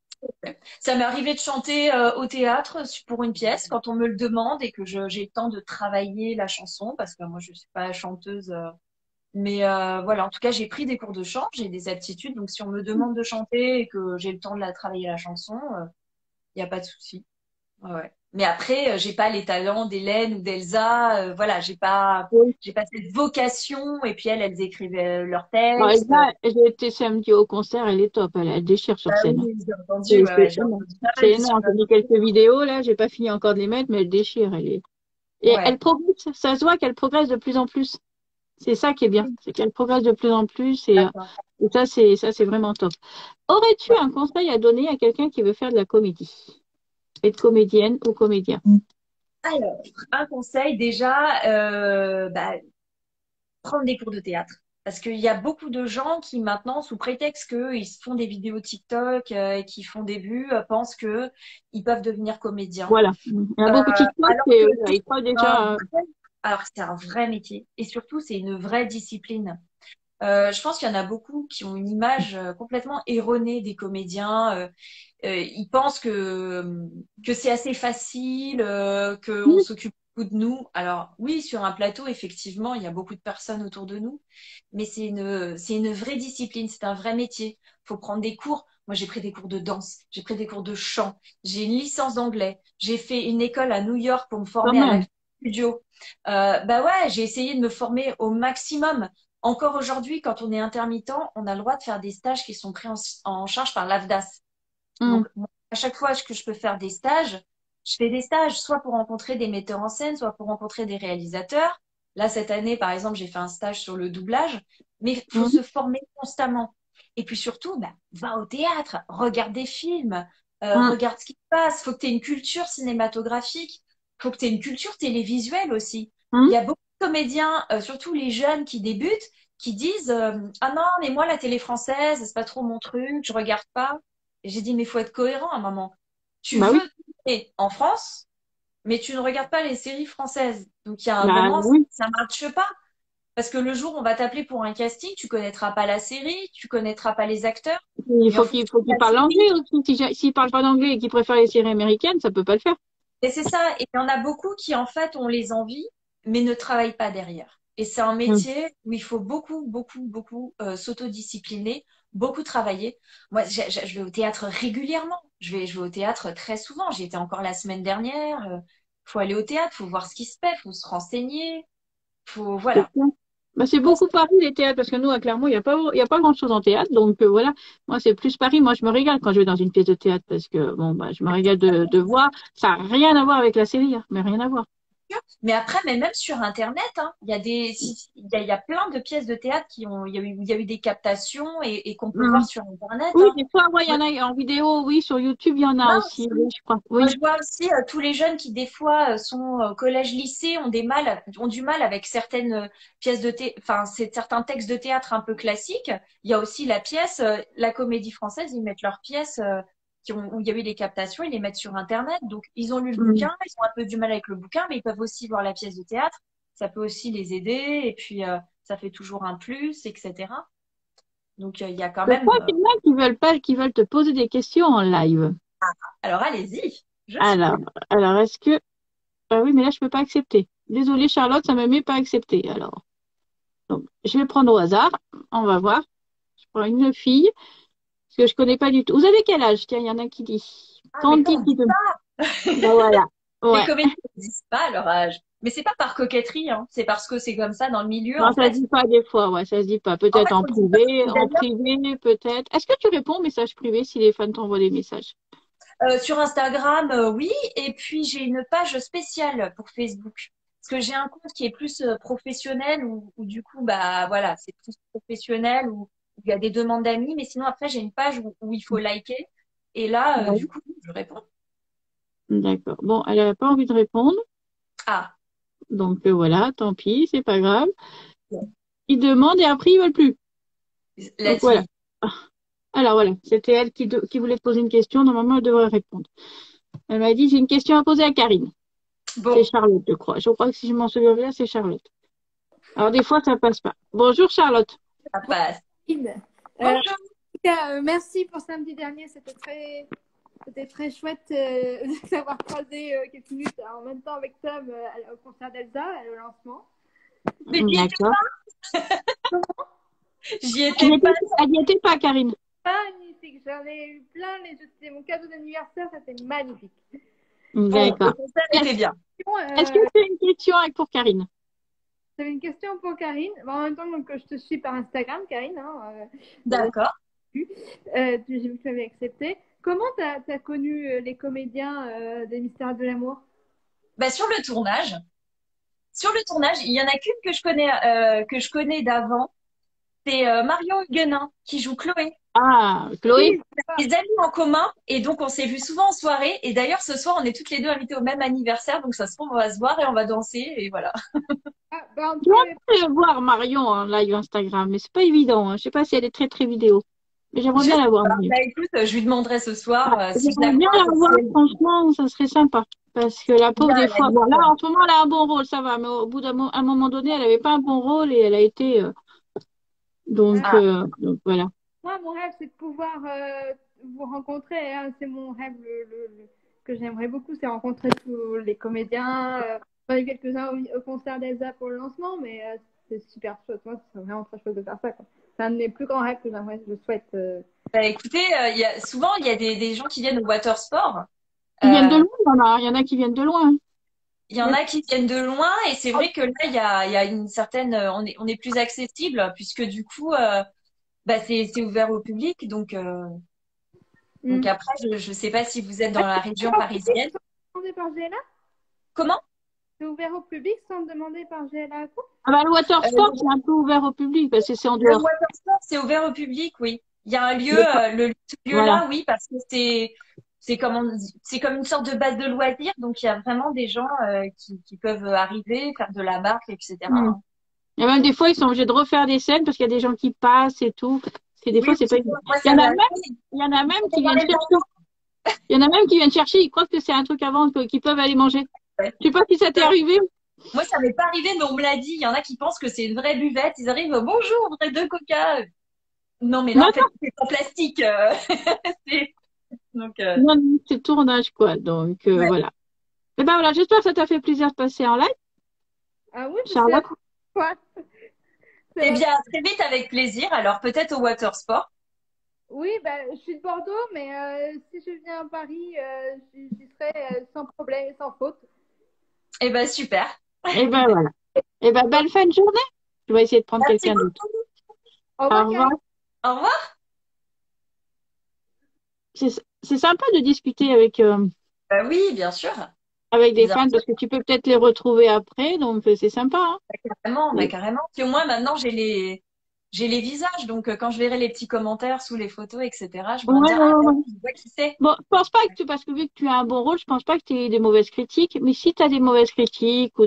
Ça m'est arrivé de chanter au théâtre pour une pièce quand on me le demande et que j'ai le temps de travailler la chanson parce que moi je suis pas chanteuse. Mais voilà, en tout cas j'ai pris des cours de chant, j'ai des aptitudes. Donc si on me demande de chanter et que j'ai le temps de la travailler la chanson, il n'y a pas de souci. Ouais, ouais. Mais après, j'ai pas les talents d'Hélène ou d'Elsa. Voilà, Oui. j'ai pas cette vocation. Et puis elles écrivaient leurs Alors, textes. Elsa, j'ai été samedi au concert, elle est top, elle déchire sur Bah scène, hein. oui, j'ai entendu, ouais, ouais, j'ai Énorme. entendu pas mal C'est de sur énorme. J'ai mis quelques vidéos là, j'ai pas fini encore de les mettre, mais elle déchire, elle est. Et elle Ouais, progresse, ça se voit qu'elle progresse de plus en plus. C'est ça qui est bien, c'est qu'elle progresse de plus en plus d'accord. et ça c'est vraiment top. Aurais-tu Ouais. un conseil à donner à quelqu'un qui veut faire de la comédie, être comédienne ou comédien? Alors, un conseil déjà, bah, prendre des cours de théâtre. Parce qu'il y a beaucoup de gens qui maintenant, sous prétexte qu'ils font des vidéos TikTok et qui font des vues, pensent que ils peuvent devenir comédiens. Voilà. Il y a Euh, beaucoup de TikTok alors et que voilà, c'est ils croient un déjà. alors que c'est un vrai métier. Et surtout, c'est une vraie discipline. Je pense qu'il y en a beaucoup qui ont une image complètement erronée des comédiens. Ils pensent que c'est assez facile, qu'on s'occupe beaucoup de nous. Alors oui, sur un plateau, effectivement, il y a beaucoup de personnes autour de nous, mais c'est une vraie discipline, c'est un vrai métier. Faut prendre des cours. Moi, j'ai pris des cours de danse, j'ai pris des cours de chant, j'ai une licence d'anglais, j'ai fait une école à New York pour me Quand former à la même. studio. Bah ouais, j'ai essayé de me former au maximum. Encore aujourd'hui, quand on est intermittent, on a le droit de faire des stages qui sont pris en charge par l'AFDAS. Hum, Donc, moi, à chaque fois que je peux faire des stages, je fais des stages, soit pour rencontrer des metteurs en scène, soit pour rencontrer des réalisateurs. Là, cette année, par exemple, j'ai fait un stage sur le doublage, mais il faut hum, se former constamment. Et puis surtout, bah, va au théâtre, regarde des films, hum, regarde ce qui se passe. Faut que tu aies une culture cinématographique, faut que tu aies une culture télévisuelle aussi. hum. Il y a beaucoup de comédiens, surtout les jeunes qui débutent, qui disent ah non, mais moi, la télé française, c'est pas trop mon truc, je regarde pas. Et j'ai dit, mais il faut être cohérent à un moment. Tu Bah oui. veux tourner en France, mais tu ne regardes pas les séries françaises. Donc il y a un Bah moment, oui. ça marche pas. Parce que le jour où on va t'appeler pour un casting, tu connaîtras pas la série, tu connaîtras pas les acteurs. Il Et en faut fonction qu'il de la parle série, anglais aussi. S'il parle pas d'anglais et qu'il préfère les séries américaines, ça peut pas le faire. et c'est ça. Et il y en a beaucoup qui, en fait, ont les envies, mais ne travaillent pas derrière. Et c'est un Hum. métier où il faut beaucoup, beaucoup, beaucoup s'autodiscipliner, beaucoup travailler. Moi, je vais au théâtre régulièrement. Je vais au théâtre très souvent. J'y étais encore la semaine dernière. Faut aller au théâtre, faut voir ce qui se fait, faut se renseigner, faut, C'est voilà. ça. Bah, c'est beaucoup Paris, les théâtres, parce que nous, à Clermont, il y a pas grand-chose en théâtre. Donc, voilà. Moi, c'est plus Paris. Moi, je me régale quand je vais dans une pièce de théâtre, parce que, bon, bah, je me régale de voir. Ça n'a rien à voir avec la série, hein, mais rien à voir. Mais après, mais même sur Internet, hein, il y a plein de pièces de théâtre il y a eu des captations et qu'on peut voir Hum. sur Internet, Oui, hein. des fois, ouais, il y en a en vidéo, oui, sur YouTube, il y en a Moi aussi, aussi. oui, je crois. Moi, Oui. je vois aussi tous les jeunes qui, des fois, sont au collège-lycée, ont du mal avec certaines pièces enfin, c'est certains textes de théâtre un peu classiques. Il y a aussi la pièce, la comédie française, ils mettent leurs pièces où il y a eu des captations, ils les mettent sur Internet. Donc, ils ont lu le Hum. bouquin, ils ont un peu du mal avec le bouquin, mais ils peuvent aussi voir la pièce de théâtre. Ça peut aussi les aider, et puis ça fait toujours un plus, etc. Donc, il y a quand Je même. crois qu'il y en a qui veulent pas, qui veulent te poser des questions en live. Alors, allez-y, je suis Alors, là. alors, est-ce que, ah oui, mais là, je peux pas accepter. Désolée, Charlotte, ça me met pas accepter. Alors, donc, je vais prendre au hasard. On va voir. Je prends une fille, parce que je connais pas du tout. Vous avez quel âge? Tiens, il y en a qui dit. Ah, mais quand Candy on qui dit demande. Ben voilà. Les Ouais. comédiens ne disent pas leur âge. Mais c'est pas par coquetterie, hein. C'est parce que c'est comme ça dans le milieu, Non, en ça se fait. dit pas des fois, ouais, ça se dit pas. En Peut-être fait, on dit pas. Et en d'ailleurs, privé, peut-être. Est-ce que tu réponds aux messages privés si les fans t'envoient des messages? sur Instagram, oui. Et puis, j'ai une page spéciale pour Facebook. Parce que j'ai un compte qui est plus professionnel où du coup, bah voilà, c'est plus professionnel où il y a des demandes d'amis. Mais sinon, après, j'ai une page où il faut liker. Et là, Ouais. du coup, je réponds. D'accord. Bon, elle n'a pas envie de répondre. Ah, Donc voilà, tant pis, c'est pas grave. bon, Ils demandent et après ils veulent plus. Donc let's voilà. leave. Alors voilà, c'était elle qui voulait te poser une question. Normalement, elle devrait répondre. Elle m'a dit, j'ai une question à poser à Karine. C'est Bon, Charlotte, je crois. Je crois que si je m'en souviens bien, c'est Charlotte. Alors des fois, ça passe pas. Bonjour Charlotte. ça passe. Ine. En Bonjour. tout cas, merci pour samedi dernier. C'était très chouette de s'avoir croisé quelques minutes en même temps avec Tom au concert d'Elsa, au lancement. Mais j'y étais D'accord. J'y étais pas. Elle n'y était pas, Karine. Magnifique. J'en ai eu plein. C'était mon cadeau d'anniversaire. C'était magnifique. Bon, le D'accord. concert était bien. Est-ce que tu as une question pour Karine? J'avais une question pour Karine. Bon, en même temps, donc, je te suis par Instagram, Karine. D'accord. J'ai vu que tu avais accepté. Comment tu as connu les comédiens des Mystères de l'amour? Bah, sur le tournage. Sur le tournage, il y en a qu'une que je connais d'avant. C'est Marion Huguenin qui joue Chloé. Ah, Chloé. Oui, Des amis en commun et donc on s'est vus souvent en soirée. Et d'ailleurs, ce soir, on est toutes les deux invitées au même anniversaire. Donc ça se trouve, on va se voir et on va danser et voilà. bah, on Je peut voudrais voir Marion en live Instagram, mais c'est pas évident. Hein. Je sais pas si elle est très très vidéo. Mais j'aimerais Je bien sais la voir, pas. Marion. Bah écoute, je lui demanderai ce soir si je la J'aimerais bien croise. la voir, franchement, ça serait sympa. Parce que la pauvre, Bien, des elle a fois, une bon, là, voix. en ce moment, elle a un bon rôle, ça va, mais au bout à un moment donné, elle avait pas un bon rôle et elle a été. Ah, Donc voilà. Moi, mon rêve, c'est de pouvoir vous rencontrer. Hein. C'est mon rêve que j'aimerais beaucoup, c'est rencontrer tous les comédiens. J'en ai quelques-uns au concert d'Elsa pour le lancement, mais c'est super chouette. Moi, c'est vraiment très chouette de faire ça, quoi. C'est un de mes plus grands rêves que je souhaite. bah écoutez, souvent il y a des gens qui viennent au water sport. Qui viennent de Euh, loin, il y en a qui viennent de loin. il y en a qui viennent de loin et c'est vrai que là il y a une certaine, on est plus accessible puisque du coup, bah c'est ouvert au public. Donc Mm. après, je sais pas si vous êtes dans la région Ouvert au public parisienne. sans demander par GLA? Comment? C'est ouvert au public sans demander par GLA, quoi? Ah bah, le water sport, Le c'est un peu ouvert au public parce que c'est en le dehors. water sport, c'est ouvert au public, oui. Il y a un lieu, D'accord. ce Voilà. lieu-là, oui, parce que c'est comme une sorte de base de loisirs. Donc il y a vraiment des gens qui peuvent arriver, faire de la barque, Hmm. etc. Et même des fois, ils sont obligés de refaire des scènes parce qu'il y a des gens qui passent et tout. Parce que des Oui, fois, c'est pas évident. moi Il y ça en a m'a même, fait. il y en a même qui Dans viennent les chercher. Il y en a même qui viennent chercher, ils croient que c'est un truc à vendre, qu'ils peuvent aller manger. Ouais. Je sais pas si ça t'est arrivé. Moi, ça m'est pas arrivé, mais on me l'a dit. Il y en a qui pensent que c'est une vraie buvette. Ils arrivent, bonjour, on voudrait deux coca. Non, mais là, Non, en fait, c'est en plastique. C'est- Donc, non, non, c'est tournage, quoi. Donc, ouais. voilà. Et ben voilà, j'espère que ça t'a fait plaisir de passer en live, Ah oui, c'est la Charlotte. première fois. C'est Eh la- bien, très vite avec plaisir. Alors, peut-être au water sport. Oui, bah, je suis de Bordeaux, mais si je viens à Paris, j'y serai sans problème et sans faute. Eh ben, super. Et ben voilà. Et ben belle fin de journée. Je vais essayer de prendre Merci quelqu'un d'autre. beaucoup. Au Au revoir, revoir. Karine. Au revoir. C'est sympa de discuter Bah oui, bien sûr. avec des Bien fans sûr. parce que tu peux peut-être les retrouver après, donc c'est sympa. Hein. Carrément, bah Et- carrément. Puis au moins, maintenant, j'ai les visages. Donc, quand je verrai les petits commentaires sous les photos, etc., je Ouais, me ouais, dire, ah, ouais, bah, ouais. je vois qui c'est. Bon, je pense pas que parce que vu que tu as un bon rôle, je pense pas que tu aies des mauvaises critiques. Mais si tu as des mauvaises critiques ou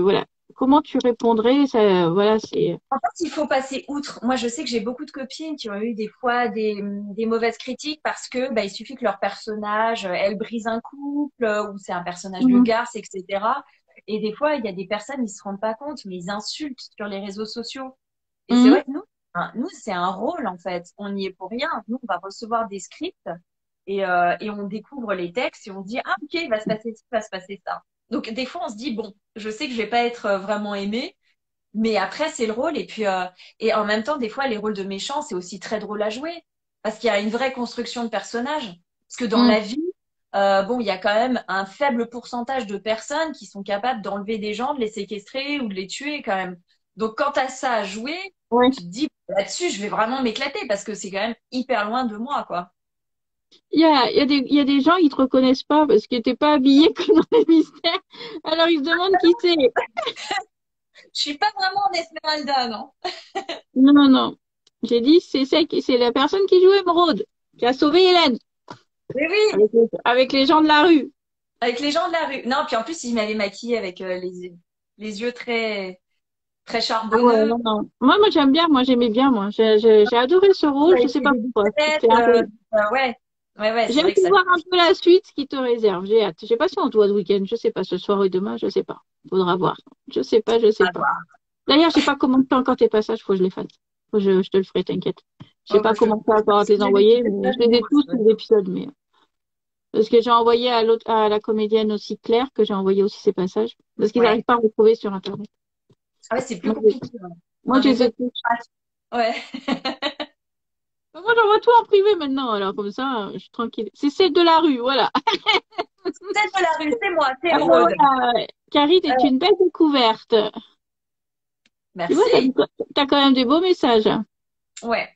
voilà, comment tu répondrais? Ça, voilà, c'est. En fait, il faut passer outre. Moi, je sais que j'ai beaucoup de copines qui ont eu des fois des mauvaises critiques parce que bah, il suffit que leur personnage, elle brise un couple ou c'est un personnage de Mhm. garce, etc. Et des fois, il y a des personnes, ils se rendent pas compte, mais ils insultent sur les réseaux sociaux. Et c'est Mhm. vrai que nous, c'est un rôle en fait. On n'y est pour rien. Nous, on va recevoir des scripts et on découvre les textes et on dit ah ok, il va se passer ci, il va se passer ça. Donc des fois, on se dit bon, je sais que je vais pas être vraiment aimée. Mais après, c'est le rôle. Et en même temps, des fois, les rôles de méchants, c'est aussi très drôle à jouer. Parce qu'il y a une vraie construction de personnage. Parce que dans Mhm. la vie, bon, il y a quand même un faible pourcentage de personnes qui sont capables d'enlever des gens, de les séquestrer ou de les tuer quand même. Donc, quand t'as ça à jouer, Ouais. tu te dis, là-dessus, je vais vraiment m'éclater parce que c'est quand même hyper loin de moi, quoi. il y a des gens qui te reconnaissent pas parce que t'es pas habillé comme dans les mystères. Alors ils se demandent qui c'est. Je suis pas vraiment en Esmeralda, non? Non, non, non. J'ai dit, c'est la personne qui joue Émeraude, qui a sauvé Hélène Oui, oui, avec les gens de la rue. avec les gens de la rue. Non, puis en plus, il m'avait maquillée avec les yeux très Ah ouais, charbonneux. non, non. Moi, j'aime bien, moi, j'aimais bien, moi. J'ai adoré ce rôle, je Avec sais des pas pourquoi. lunettes, ouais. Ouais, J'ai c'est hâte vrai que de ça. voir un peu la suite, ce qui te réserve. J'ai hâte. Je sais pas si on doit ce week-end, je sais pas, ce soir ou demain, je sais pas. Faudra voir. Je sais pas, je sais À pas. voir. D'ailleurs, j'ai pas commencé encore tes passages, faut que je les fasse. Je te le ferai, t'inquiète. J'ai Oh, pas bah, commencé encore à te les envoyer, mais je les ai tous, les épisodes, mais parce que j'ai envoyé à l'autre, à la comédienne aussi Claire, que j'ai envoyé aussi ces passages, parce qu'ils Ouais. n'arrivent pas à retrouver sur Internet. Ah ouais, c'est plus Moi, compliqué. Ouais. moi, Non, je mais les toi, ai tous. ouais. Moi, j'envoie tout en privé maintenant, alors comme ça, je suis tranquille. C'est celle de la rue, voilà. Tête de la rue, c'est moi, c'est Ah ben Émeraude. voilà, Karine est une belle découverte. Tu vois, Merci. t'as quand même des beaux messages. Ouais.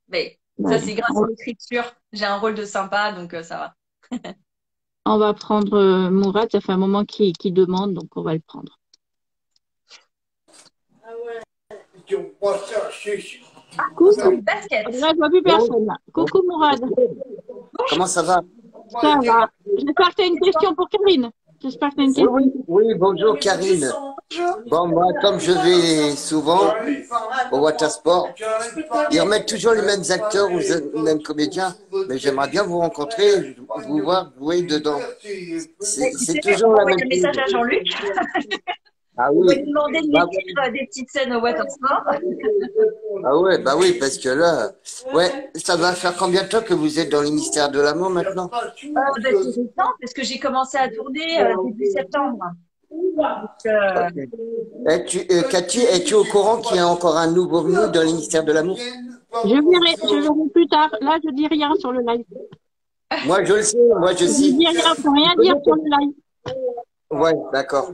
Mais ça, Ouais. c'est grâce à l'écriture. J'ai un rôle de sympa, donc ça va. On va prendre Mourad, ça fait un moment qu'il demande, donc on va le prendre. C'est Coucou. une basket. Là, je vois plus personne. Là. Coucou Mourad. Comment ça va? Ça va. J'espère que tu as une question pour Karine. J'espère que tu as une Oui, question. oui, oui, bonjour Karine. Bon, moi, comme je vais souvent au Watersport, ils remettent toujours les mêmes acteurs ou les mêmes comédiens, mais j'aimerais bien vous rencontrer, vous voir jouer dedans. Mais C'est tu sais, on toujours va la même envoyer un message chose. à Jean-Luc. Ah On va oui, lui demander de bah, m'écrire des petites scènes au Watersport. ah ouais, bah oui, parce que là, ouais, ça va faire combien de temps que vous êtes dans les mystères de l'amour maintenant? C'est récent parce que j'ai commencé à tourner début septembre. Donc, Ok. Cathy, es-tu au courant qu'il y a encore un nouveau venu dans les mystères de l'amour? Je verrai plus tard. Là, je dis rien sur le live. Moi, je le sais, moi, je Je sais. dis rien, faut rien Tu dire connais sur le live. Ouais, d'accord.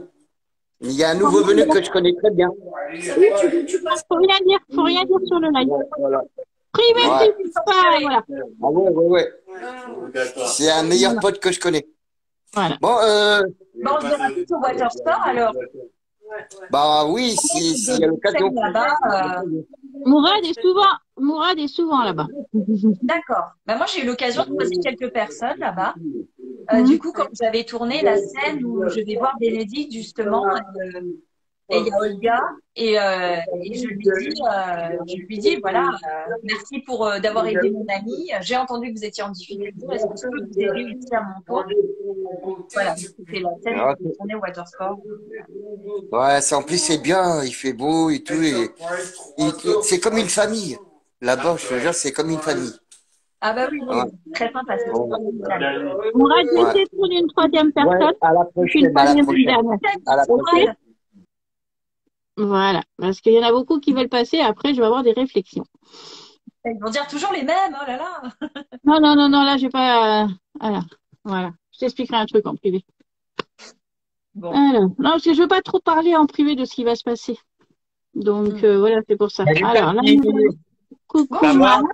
Il y a un Faut nouveau rien venu dire. que je connais très bien. Faut rien dire sur le live. Voilà. Privé, Ouais. privé, pas, voilà. Ah ouais, ouais, ouais. C'est un meilleur pote que je connais. Voilà. Bon, bon, on se verra tous au Watersport alors. bah oui, s'il y a l'occasion. Là-bas. Mourad est souvent là-bas. D'accord. Bah, moi, j'ai eu l'occasion de croiser quelques personnes là-bas. Mhm. Du coup, quand j'avais tourné la scène où je vais voir Bénédicte, justement, et il y a Olga, et je lui dis, voilà, merci pour d'avoir aidé mon ami. J'ai entendu que vous étiez en difficulté. Est-ce que je peux vous aider ici à mon tour? Voilà, c'était la scène Ah, où j'ai tourné au Watersport. ouais, en plus c'est bien, il fait beau et tout. C'est comme une famille. Là-bas, je te jure, c'est comme une famille. Ah bah oui, Ouais. très sympa, c'est super familial. Mourad, je vais Ouais. essayer de trouver une troisième Ouais, personne. à la Et puis prochaine, une à la troisième, une prochaine. dernière. À la Ok? prochaine. Voilà. Parce qu'il y en a beaucoup qui veulent passer. Après, je vais avoir des réflexions. Ils vont dire toujours les mêmes, oh là là. Non, non, non, non, là, j'ai pas. Voilà. Voilà. Je t'expliquerai un truc en privé. Bon. Alors, non, parce que je veux pas trop parler en privé de ce qui va se passer. Donc, voilà, c'est pour ça. Salut, Alors, là, Cathy. coucou, Ça va? Mourad.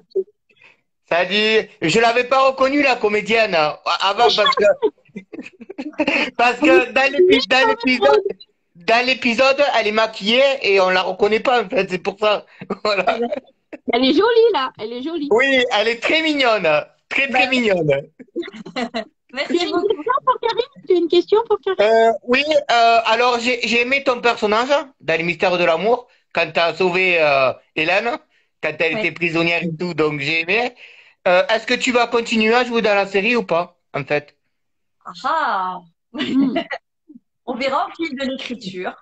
Salut. Je l'avais pas reconnue la comédienne avant parce que dans l'épisode, elle est maquillée et on la reconnaît pas en fait. C'est pour ça. Voilà. Elle est jolie, là. Elle est jolie. Oui, elle est très mignonne, très mignonne. Tu as Merci une beaucoup. question pour Karine? Tu as une question pour Karine? Oui, alors j'ai aimé ton personnage dans les mystères de l'amour quand tu as sauvé Hélène, quand elle Ouais. était prisonnière et tout, donc j'ai aimé. Est-ce que tu vas continuer à jouer dans la série ou pas, en fait? Ah, Hmm. on verra au fil de l'écriture.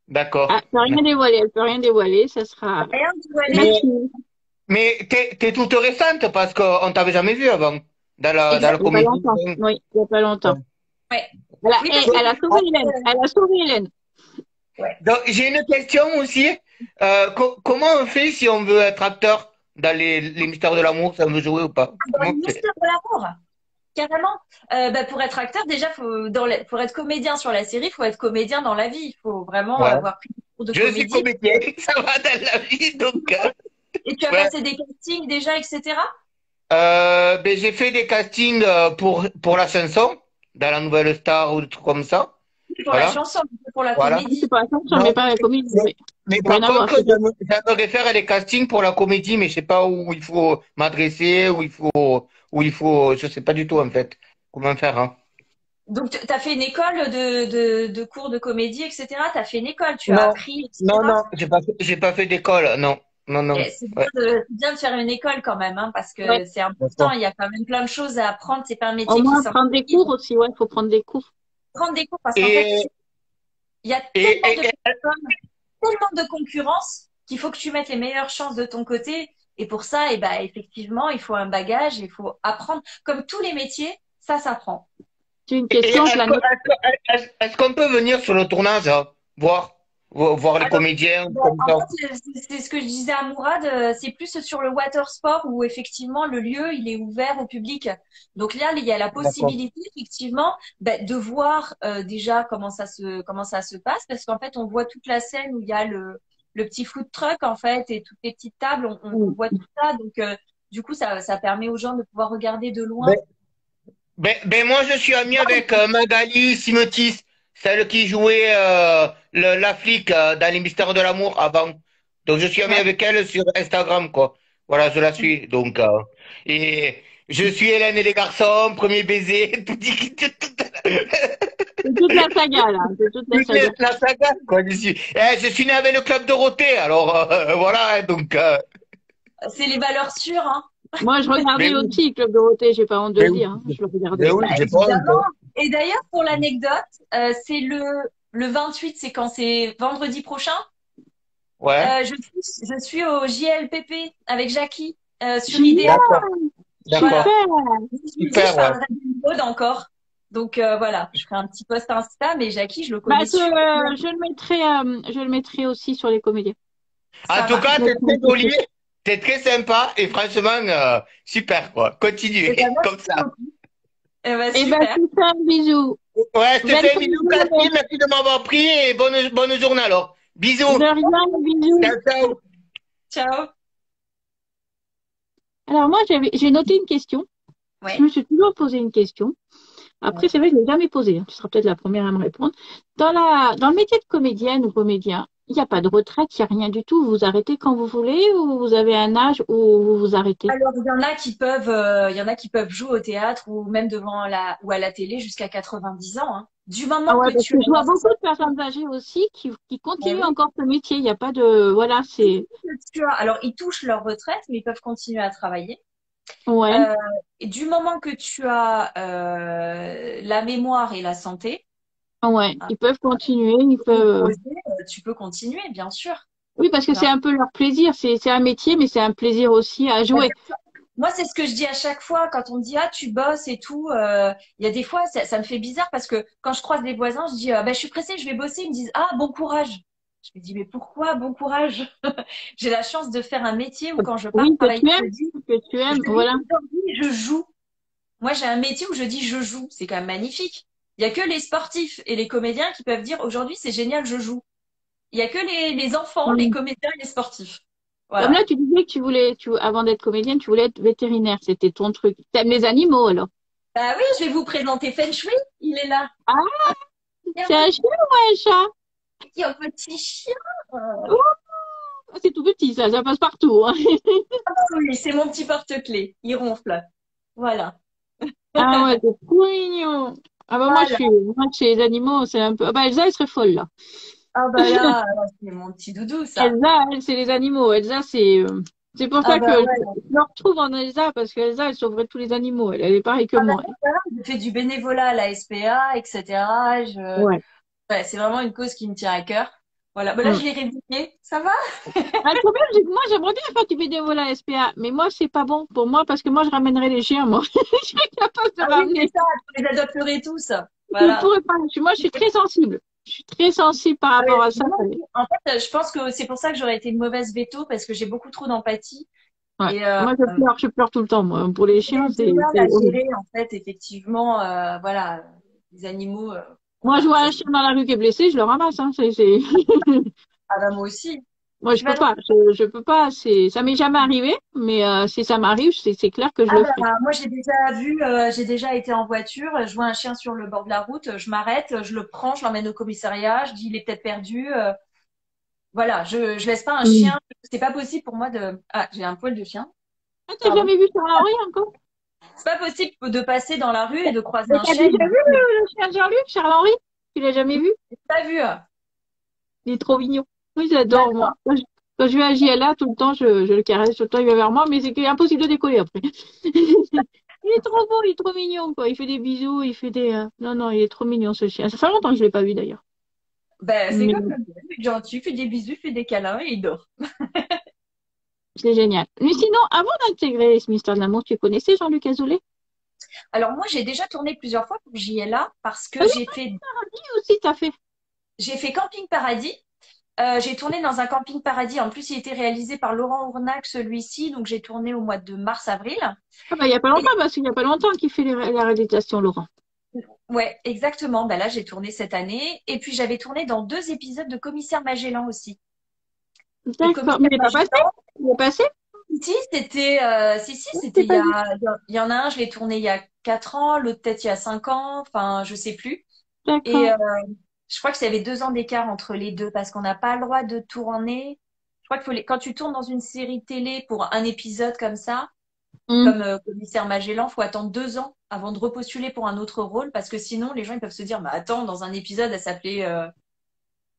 D'accord. Ah, elle peut rien dévoiler. Elle peut rien dévoiler. Ça sera. Rien de voilé. Mais t'es toute récente parce qu'on t'avait jamais vu avant dans la Il y a pas comédie. longtemps. Oui, il n'y a pas longtemps. Ouais. Elle a, Oui, eh, parce elle a sauvé Hélène. Elle a sauvé Hélène. Donc j'ai une question aussi. Comment on fait si on veut être acteur dans les mystères de l'amour, si on veut jouer ou pas? dans Comment le on fait? mystère de l'amour, carrément. Pour être acteur, déjà, pour être comédien sur la série, il faut être comédien dans la vie. Il faut vraiment Ouais. avoir pris des cours de Je suis comédie. comédienne, ça va dans la vie, donc. Et tu as Ouais. passé des castings déjà, etc. Ben, j'ai fait des castings pour la chanson, dans la Nouvelle Star ou des trucs comme ça. Pour la Voilà, chanson, pour la voilà. Oui, c'est comédie. pas la chanson, mais Non, pas la comédie. mais, Mais mais rien par à voir. contre, j'aimerais faire des castings pour la comédie, mais je sais pas où il faut m'adresser, je sais pas du tout en fait comment faire. Hein. Donc, tu as fait une école de cours de comédie, etc. Tu as fait une école, tu as Non, appris, non, etc. non, j'ai pas fait d'école, non, non, non. Et c'est Ouais, bien de faire une école quand même, hein, parce Ouais. que c'est important. d'accord. Il y a quand même plein de choses à apprendre. C'est pas un Au métier qui moins, sort. prendre des cours aussi. Ouais, il faut prendre des cours. Prendre des cours parce qu'en fait, Et, il y a et, tellement et, de et- personnes, tellement de concurrence qu'il faut que tu mettes les meilleures chances de ton côté. Et pour ça, effectivement, il faut un bagage, il faut apprendre. Comme tous les métiers, ça s'apprend. C'est une et question, je la note. est-ce qu'on peut venir sur le tournage, hein, voir les Alors, comédiens bon, comme en ça? fait, c'est ce que je disais à Mourad, c'est plus sur le water sport où effectivement le lieu il est ouvert au public. Donc là, il y a la D'accord. possibilité effectivement de voir déjà comment ça se passe parce qu'en fait on voit toute la scène où il y a le petit food truck en fait et toutes les petites tables, on voit tout ça. Donc du coup ça permet aux gens de pouvoir regarder de loin. Ben, moi, je suis ami avec Magali Simotis, celle qui jouait la flic dans Les Mystères de l'amour avant. Donc, je suis ami Ouais. avec elle sur Instagram, quoi. Voilà, je la suis. Donc, et je suis Hélène et les garçons, premier baiser, C'est toute la saga, là. C'est toute la saga. la saga, quoi. Je suis né avec le club Dorothée, alors voilà, hein, donc. C'est les valeurs sûres, hein. Moi, je regardais Mais oui, aussi Club Dorothée, j'ai pas honte de mais le oui, dire. Hein. Je le regardais. mais oui, Bah, j'ai pas honte, évidemment. hein. Et d'ailleurs, pour l'anecdote, c'est le 28, c'est quand c'est vendredi prochain. Ouais, Je suis au JLPP avec Jackie sur Génial! Idéa. d'accord, Voilà. d'accord. Super! Je me dis, je Super, ouais. parlerai de mode encore. Donc voilà, je ferai un petit post Insta, mais Jackie, je le Bah, connais super bien. je le mettrai aussi sur les comédiens. En Ça tout cas, Je marche. t'es mettrai un très petit joli, truc. t'es très sympa et franchement, super quoi. Et ben, Continuez comme merci ça. beaucoup. Eh ben, Eh ben, super. super, bisous. Ouais, je te Belle fais un fin bisou, de journée. Catherine. Merci de m'avoir pris et bonne journée alors. De Bisous. rien, bisous. Ciao, ciao. Ciao. Alors, moi, j'ai noté une question. Je Ouais. me suis toujours posé une question. Après, Ouais. c'est vrai que je ne l'ai jamais posée. Hein. Tu seras peut-être la première à me répondre. Dans le métier de comédienne ou comédien, il n'y a pas de retraite, il n'y a rien du tout. Vous vous arrêtez quand vous voulez ou vous avez un âge où vous vous arrêtez? Alors, il y en a qui peuvent jouer au théâtre ou même devant ou à la télé jusqu'à 90 ans, hein. Du Ah moment ouais, que parce tu que je vois as, beaucoup de personnes âgées aussi qui eh continuent oui, encore ce métier. Il n'y a pas de... Voilà, c'est... alors ils touchent leur retraite, mais ils peuvent continuer à travailler. Ouais, Euh, et du moment que tu as la mémoire et la santé, ouais. à Ils peuvent continuer, ils tes peuvent... projets, tu peux continuer, bien sûr. Oui, parce que Bien c'est un peu leur plaisir. C'est un métier, mais c'est un plaisir aussi à sûr. jouer. Moi, c'est ce que je dis à chaque fois quand on me dit ah tu bosses et tout. Il y a des fois ça me fait bizarre parce que quand je croise des voisins, je dis je suis pressée, je vais bosser. Ils me disent ah bon courage. Je me dis mais pourquoi bon courage? J'ai la chance de faire un métier où quand je pars Oui, travailler, je dis que tu je aimes, dis voilà. aujourd'hui je joue. Moi, j'ai un métier où je dis je joue. C'est quand même magnifique. Il y a que les sportifs et les comédiens qui peuvent dire aujourd'hui c'est génial, je joue. Il y a que les enfants, les Mm. comédiens et les sportifs. Comme Voilà. là, tu disais que avant d'être comédienne, tu voulais être vétérinaire. C'était ton truc. T'aimes les animaux, alors? Bah oui, je vais vous présenter Feng Shui. Il est là. Ah, Il y a c'est un chien ou un chat? un petit chien. Oh, c'est tout petit, ça passe partout. Hein. Oui, c'est mon petit porte-clés. Il ronfle. Voilà. Ah ouais, c'est trop mignon. Ah bah Voilà. moi, chez les animaux, c'est un peu... Ah bah Elsa, elle serait folle, là. Ah bah là, c'est mon petit doudou, ça. Elsa, elle, c'est les animaux. Elsa, c'est pour Ah ça que bah ouais. je me retrouve en Elsa, parce qu'Elsa, elle sauverait tous les animaux. Elle est pareille que Ah bah, moi. voilà, je fais du bénévolat à la SPA, etc. Ouais. Ouais, c'est vraiment une cause qui me tient à cœur. Voilà. Bah là, Mm. je l'ai rééduqué. Ça va? Ah, le problème, c'est que moi, j'aimerais bien faire du bénévolat à SPA, mais moi, c'est pas bon pour moi parce que moi, je ramènerais les chiens, moi. Je serais capable de Ah oui, c'est ramener. ça. Tu les adopterais tous. Je ne Voilà. pourrais pas. Moi, je suis très sensible. Je suis très sensible par Ah rapport ouais, à ça. moi aussi. En fait, je pense que c'est pour ça que j'aurais été une mauvaise veto parce que j'ai beaucoup trop d'empathie. Ouais. Et Moi, je pleure tout le temps, moi. Pour les chiens, j'ai du mal c'est à horrible. gérer, en fait, effectivement, voilà, les animaux. Moi, je Voilà, vois ça, un chien dans la rue qui est blessé, je le ramasse, hein. ah bah, moi aussi. Moi, Tu je vas peux pas. Je peux pas. Ça m'est jamais arrivé, mais si ça m'arrive, c'est clair que je Ah le ferai. bah, moi j'ai déjà été en voiture, je vois un chien sur le bord de la route, je m'arrête, je le prends, je l'emmène au commissariat, je dis il est peut-être perdu. Voilà, je laisse pas un Mm. chien. C'est pas possible pour moi de. Ah, j'ai un poil de chien. Ah, t'as Pardon. jamais vu Charles-Henri encore? C'est pas possible de passer dans la rue et de croiser Mais un t'as chien. déjà vu le chien de Jean-Luc, Charles-Henri? Tu l'as jamais vu? J'ai pas vu. Il est trop mignon. Oui, j'adore, moi. D'accord. Quand je vais à JLA, tout le temps, je le caresse, tout le temps, il va vers moi, mais c'est impossible de décoller après. Il est trop beau, il est trop mignon, quoi. Il fait des bisous, il fait des... Non, non, il est trop mignon, ce chien. Ça fait longtemps que je l'ai pas vu, d'ailleurs. Ben, c'est Mais comme le mien, il est gentil, il fait des bisous, il fait des câlins et il dort. c'est génial. Mais sinon, avant d'intégrer ce mystère de l'amour, tu connaissais Jean-Luc Azoulay? Alors moi, j'ai déjà tourné plusieurs fois pour JLA parce que Ah oui, lui aussi, t'as fait. j'ai fait Camping Paradis. J'ai tourné dans un Camping Paradis. En plus, il était réalisé par Laurent Ournac, celui-ci. Donc, j'ai tourné au mois de mars-avril. Ah bah, il y a pas Et longtemps, parce qu'il y a pas longtemps qu'il fait la réalisation, Laurent. ouais, exactement. Ben là, j'ai tourné cette année. Et puis, j'avais tourné dans 2 épisodes de Commissaire Magellan aussi. Et D'accord. Mais Commissaire il est pas passé? Magellan, Il est passé? si, Je c'était sais pas du il y en a un, je l'ai tourné il y a 4 ans, l'autre peut-être il y a 5 ans. Enfin, je sais plus. Et D'accord. je crois que ça y avait 2 ans d'écart entre les deux parce qu'on n'a pas le droit de tourner. Je crois qu'il faut quand tu tournes dans une série télé pour un épisode comme ça, Hum. comme Commissaire Magellan, faut attendre 2 ans avant de repostuler pour un autre rôle parce que sinon les gens ils peuvent se dire, bah attends, dans un épisode elle s'appelait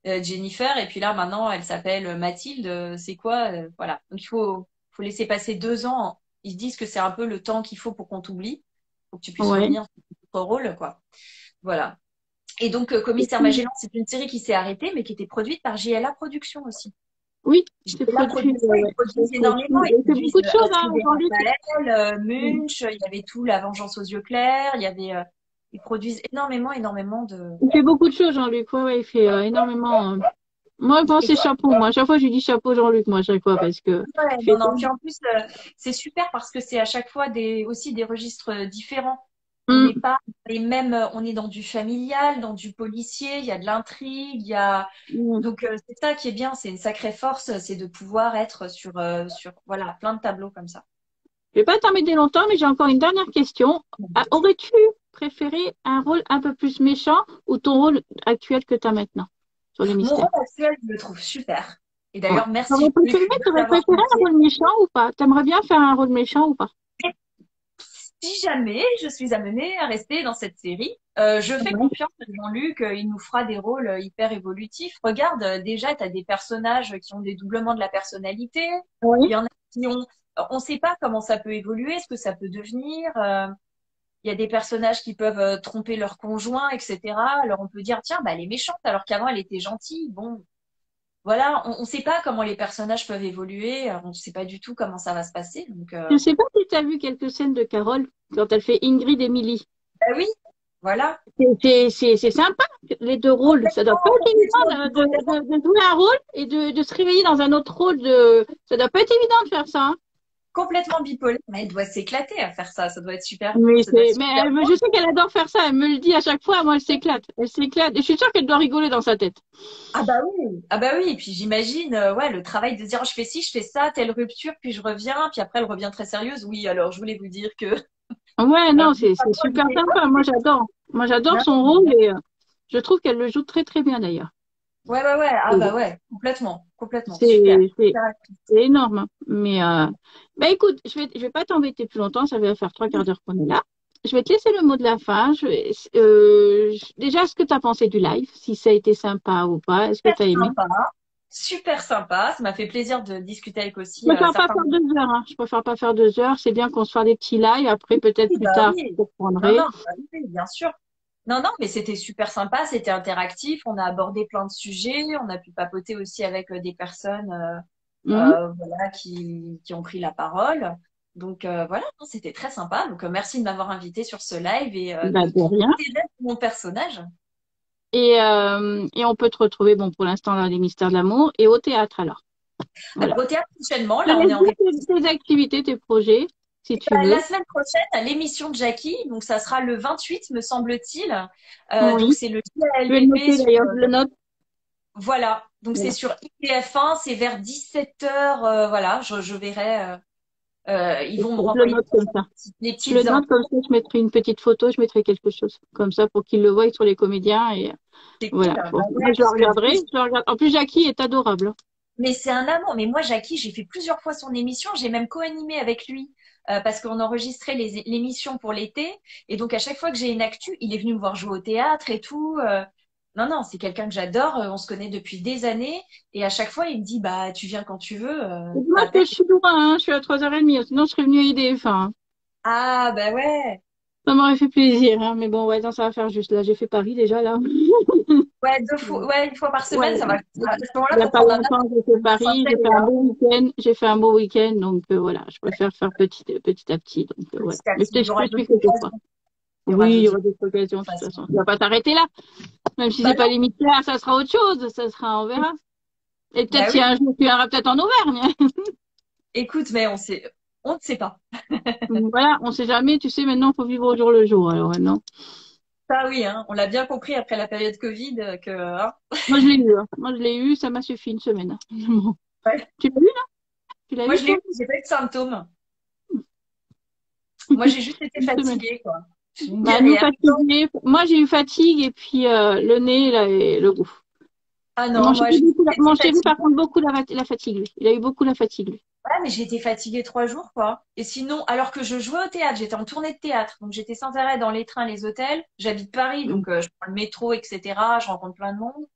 Jennifer et puis là maintenant elle s'appelle Mathilde, c'est quoi voilà. Donc faut laisser passer 2 ans. Ils se disent que c'est un peu le temps qu'il faut pour qu'on t'oublie, pour que tu puisses Ouais. revenir sur ton rôle quoi. Voilà. Et donc, Commissaire Magellan, c'est une série qui s'est arrêtée, mais qui était produite par JLA Productions aussi. Oui, c'est JLA produit. Productions, ils C'est produisent énormément. produit. Ils Et c'est produisent beaucoup de choses, hein, Astrid et Jean-Luc. Raphaël, Hum. Munch, il y avait tout, La Vengeance aux yeux clairs, il y avait, ils produisent énormément de. Il fait beaucoup de choses, Jean-Luc. Ouais, ouais, il fait énormément. Moi, bon, Et c'est chapeau. Moi, à chaque fois, je lui dis chapeau, Jean-Luc, moi, à chaque fois, parce que ouais, il non, fait non. Puis en plus, c'est super parce que c'est à chaque fois aussi des registres différents. On n'est Hum. pas les mêmes, on est dans du familial, dans du policier, il y a de l'intrigue, il y a. Hum. Donc, c'est ça qui est bien, c'est une sacrée force, c'est de pouvoir être sur voilà, plein de tableaux comme ça. Je vais pas t'embêter longtemps, mais j'ai encore une dernière question. Ah, aurais-tu préféré un rôle un peu plus méchant ou ton rôle actuel que tu as maintenant sur les Mon mystères? rôle actuel, je le trouve super. Et Ouais. d'ailleurs, merci Jean-Luc, T'aurais d'avoir préféré un confié. rôle méchant ou pas? T'aimerais bien faire un rôle méchant ou pas? Si jamais je suis amenée à rester dans cette série, je fais Ouais. confiance à Jean-Luc, il nous fera des rôles hyper évolutifs. Regarde, déjà, tu as des personnages qui ont des doublements de la personnalité. Il Oui. y en a qui ont. On ne sait pas comment ça peut évoluer, ce que ça peut devenir. Il y a des personnages qui peuvent tromper leur conjoint, etc. Alors on peut dire, tiens, bah, elle est méchante alors qu'avant elle était gentille. Bon, voilà, on ne sait pas comment les personnages peuvent évoluer. On ne sait pas du tout comment ça va se passer. Donc, Je sais pas si tu as vu quelques scènes de Carole quand elle fait Ingrid et Millie. bah oui, voilà. C'est sympa, les deux rôles. Ça doit pas être évident de jouer un rôle et de se réveiller dans un autre rôle. Ça doit pas être évident de faire ça, hein. Complètement bipolaire, mais elle doit s'éclater à faire ça. Ça doit être super. Mais Ça doit être mais super je sais qu'elle adore faire ça. Elle me le dit à chaque fois. Moi, elle s'éclate. Elle s'éclate. Et je suis sûre qu'elle doit rigoler dans sa tête. Ah bah oui, ah bah oui. Et puis j'imagine, ouais, le travail de dire, oh, je fais ci, je fais ça, telle rupture, puis je reviens, puis après elle revient très sérieuse. Oui, alors je voulais vous dire que. Ouais, non, c'est Parfois, super il sympa. Moi, j'adore. Moi, j'adore son rôle et je trouve qu'elle le joue très, très bien d'ailleurs. ouais. Ah Et bah ouais, complètement, super. C'est, c'est, c'est énorme, hein. Mais, bah écoute, je vais pas t'embêter plus longtemps. Ça va faire 3 quarts d'heure qu'on est là. Je vais te laisser le mot de la fin. Déjà, ce que tu as pensé du live, si ça a été sympa ou pas, est-ce que Super tu as aimé? sympa, super sympa. Ça m'a fait plaisir de discuter avec aussi Je préfère pas certains. faire 2 heures, hein. Je préfère pas faire 2 heures. C'est bien qu'on se fasse des petits lives. Après, peut-être Oui, plus bah tard, oui. je Non, reprendrai. non, bah oui, bien sûr. Non, mais c'était super sympa, c'était interactif, on a abordé plein de sujets, on a pu papoter aussi avec des personnes Hum. voilà, qui ont pris la parole. Donc voilà, non, c'était très sympa. Donc merci de m'avoir invité sur ce live et Bah, de de ton rien. intérêt pour mon personnage. Et on peut te retrouver, bon, pour l'instant, dans les mystères de l'amour et au théâtre, alors. Voilà. Alors au théâtre prochainement, Je te là on est laisse en dire répétition. tes activités, tes projets, si tu La veux. semaine prochaine, à l'émission de Jackie, donc ça sera le 28, me semble-t-il. Donc Oui. c'est le Je vais le JALPP noter sur d'ailleurs, je le note. voilà. Donc c'est Voilà. sur ITF1, c'est vers 17h, voilà, je verrai. Ils vont me Je le renvoyer note comme ça. les Je le petites note infos. comme ça, je mettrai une petite photo, je mettrai quelque chose comme ça pour qu'ils le voient sur les comédiens et C'est cool, voilà. hein. Bon, Bah moi, ouais, je le parce que regarderai, je le regarde. En plus, Jackie est adorable, hein. mais c'est un amour. Mais moi, Jackie, j'ai fait plusieurs fois son émission. J'ai même co-animé avec lui parce qu'on enregistrait l'émission pour l'été. Et donc, à chaque fois que j'ai une actu, il est venu me voir jouer au théâtre et tout. Non, non, c'est quelqu'un que j'adore. On se connaît depuis des années. Et à chaque fois, il me dit, bah, tu viens quand tu veux. C'est dommage que T'appelles. je suis loin, hein, je suis à 3h30, sinon je serais venue à IDF1, hein. Ah, bah ouais. Ça m'aurait fait plaisir, hein, mais bon, ouais, non, ça va faire juste. Là, j'ai fait Paris déjà, là. Ouais, deux fois, ouais, une fois par semaine, Ouais, ça va. À ce il moment-là, n'y a faut pas prendre un avion. longtemps, j'ai fait Paris, j'ai Français, fait un beau week-end, donc voilà, je préfère faire petit à petit, donc voilà. petit à Mais petit. Il y je aura t'explique d'autres quelquefois. occasions. Il y aura Oui, il y d'autres aura d'autres occasions, de toute occasions. façon. Tu vas pas t'arrêter là. Même si Bah c'est pas non, limité là, ça sera autre chose, ça sera, on verra. Et peut-être bah si oui. un jour tu iras peut-être en Auvergne. Écoute, mais on ne sait pas. Voilà, on sait jamais, tu sais, maintenant, il faut vivre au jour le jour, alors maintenant. Ça, oui, hein, on l'a bien compris après la période Covid que, hein, Moi, je l'ai eu, hein. Moi, je l'ai eu, ça m'a suffi une semaine. Bon. ouais. Tu l'as eu, là? Tu l'as Moi, eu, je l'ai toi? eu, j'ai pas eu de symptômes. Moi, j'ai juste été Une semaine. fatiguée, quoi. Je suis une Bah, nous guerrière. fatigués. Moi, j'ai eu fatigue et puis le nez là, et le goût. Ah Et non, moi, j'ai été mon chéri, fatiguée. par contre, beaucoup la fatigue, lui. Il a eu beaucoup la fatigue, lui. Ouais, mais j'ai été fatiguée 3 jours, quoi. Et sinon, alors que je jouais au théâtre, j'étais en tournée de théâtre, donc j'étais sans arrêt dans les trains, les hôtels. J'habite Paris, Mm. donc je prends le métro, etc. Je rencontre plein de monde.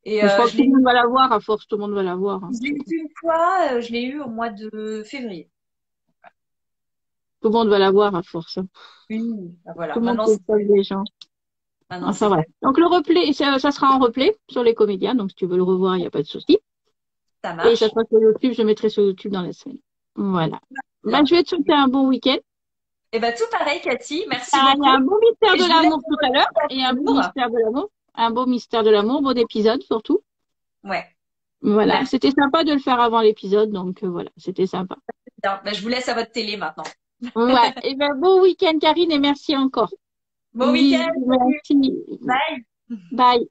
Et Mais je crois que je tout l'ai le monde va la voir, à force, tout le monde va la voir, hein. je l'ai eu une fois, je l'ai eu au mois de février. Tout le monde va la voir, à force, hein. Oui, bah voilà. Tout le monde Maintenant, se passe des gens. c'est Enfin, voilà. fait. Donc, le replay, ça sera en replay sur les comédiens. Donc, si tu veux le revoir, il n'y a pas de souci. Ça Et ça marche. sera sur YouTube. Je mettrai sur YouTube dans la semaine. Voilà. Bah, Bien. je vais te souhaiter un bon week-end. Et ben tout pareil, Cathy. Merci Il y a beaucoup. un beau mystère Et de je vous laisse l'amour tout à l'heure. Et un beau pour mystère de l'amour. Un beau mystère de l'amour, bon épisode surtout. ouais, Voilà. merci C'était sympa de le faire avant l'épisode. Donc, voilà. C'était sympa. bien. Ben, je vous laisse à votre télé maintenant. Ouais. Et ben, bon week-end, Karine, et merci encore. Bon week-end. Bisous, merci. Bye. Bye.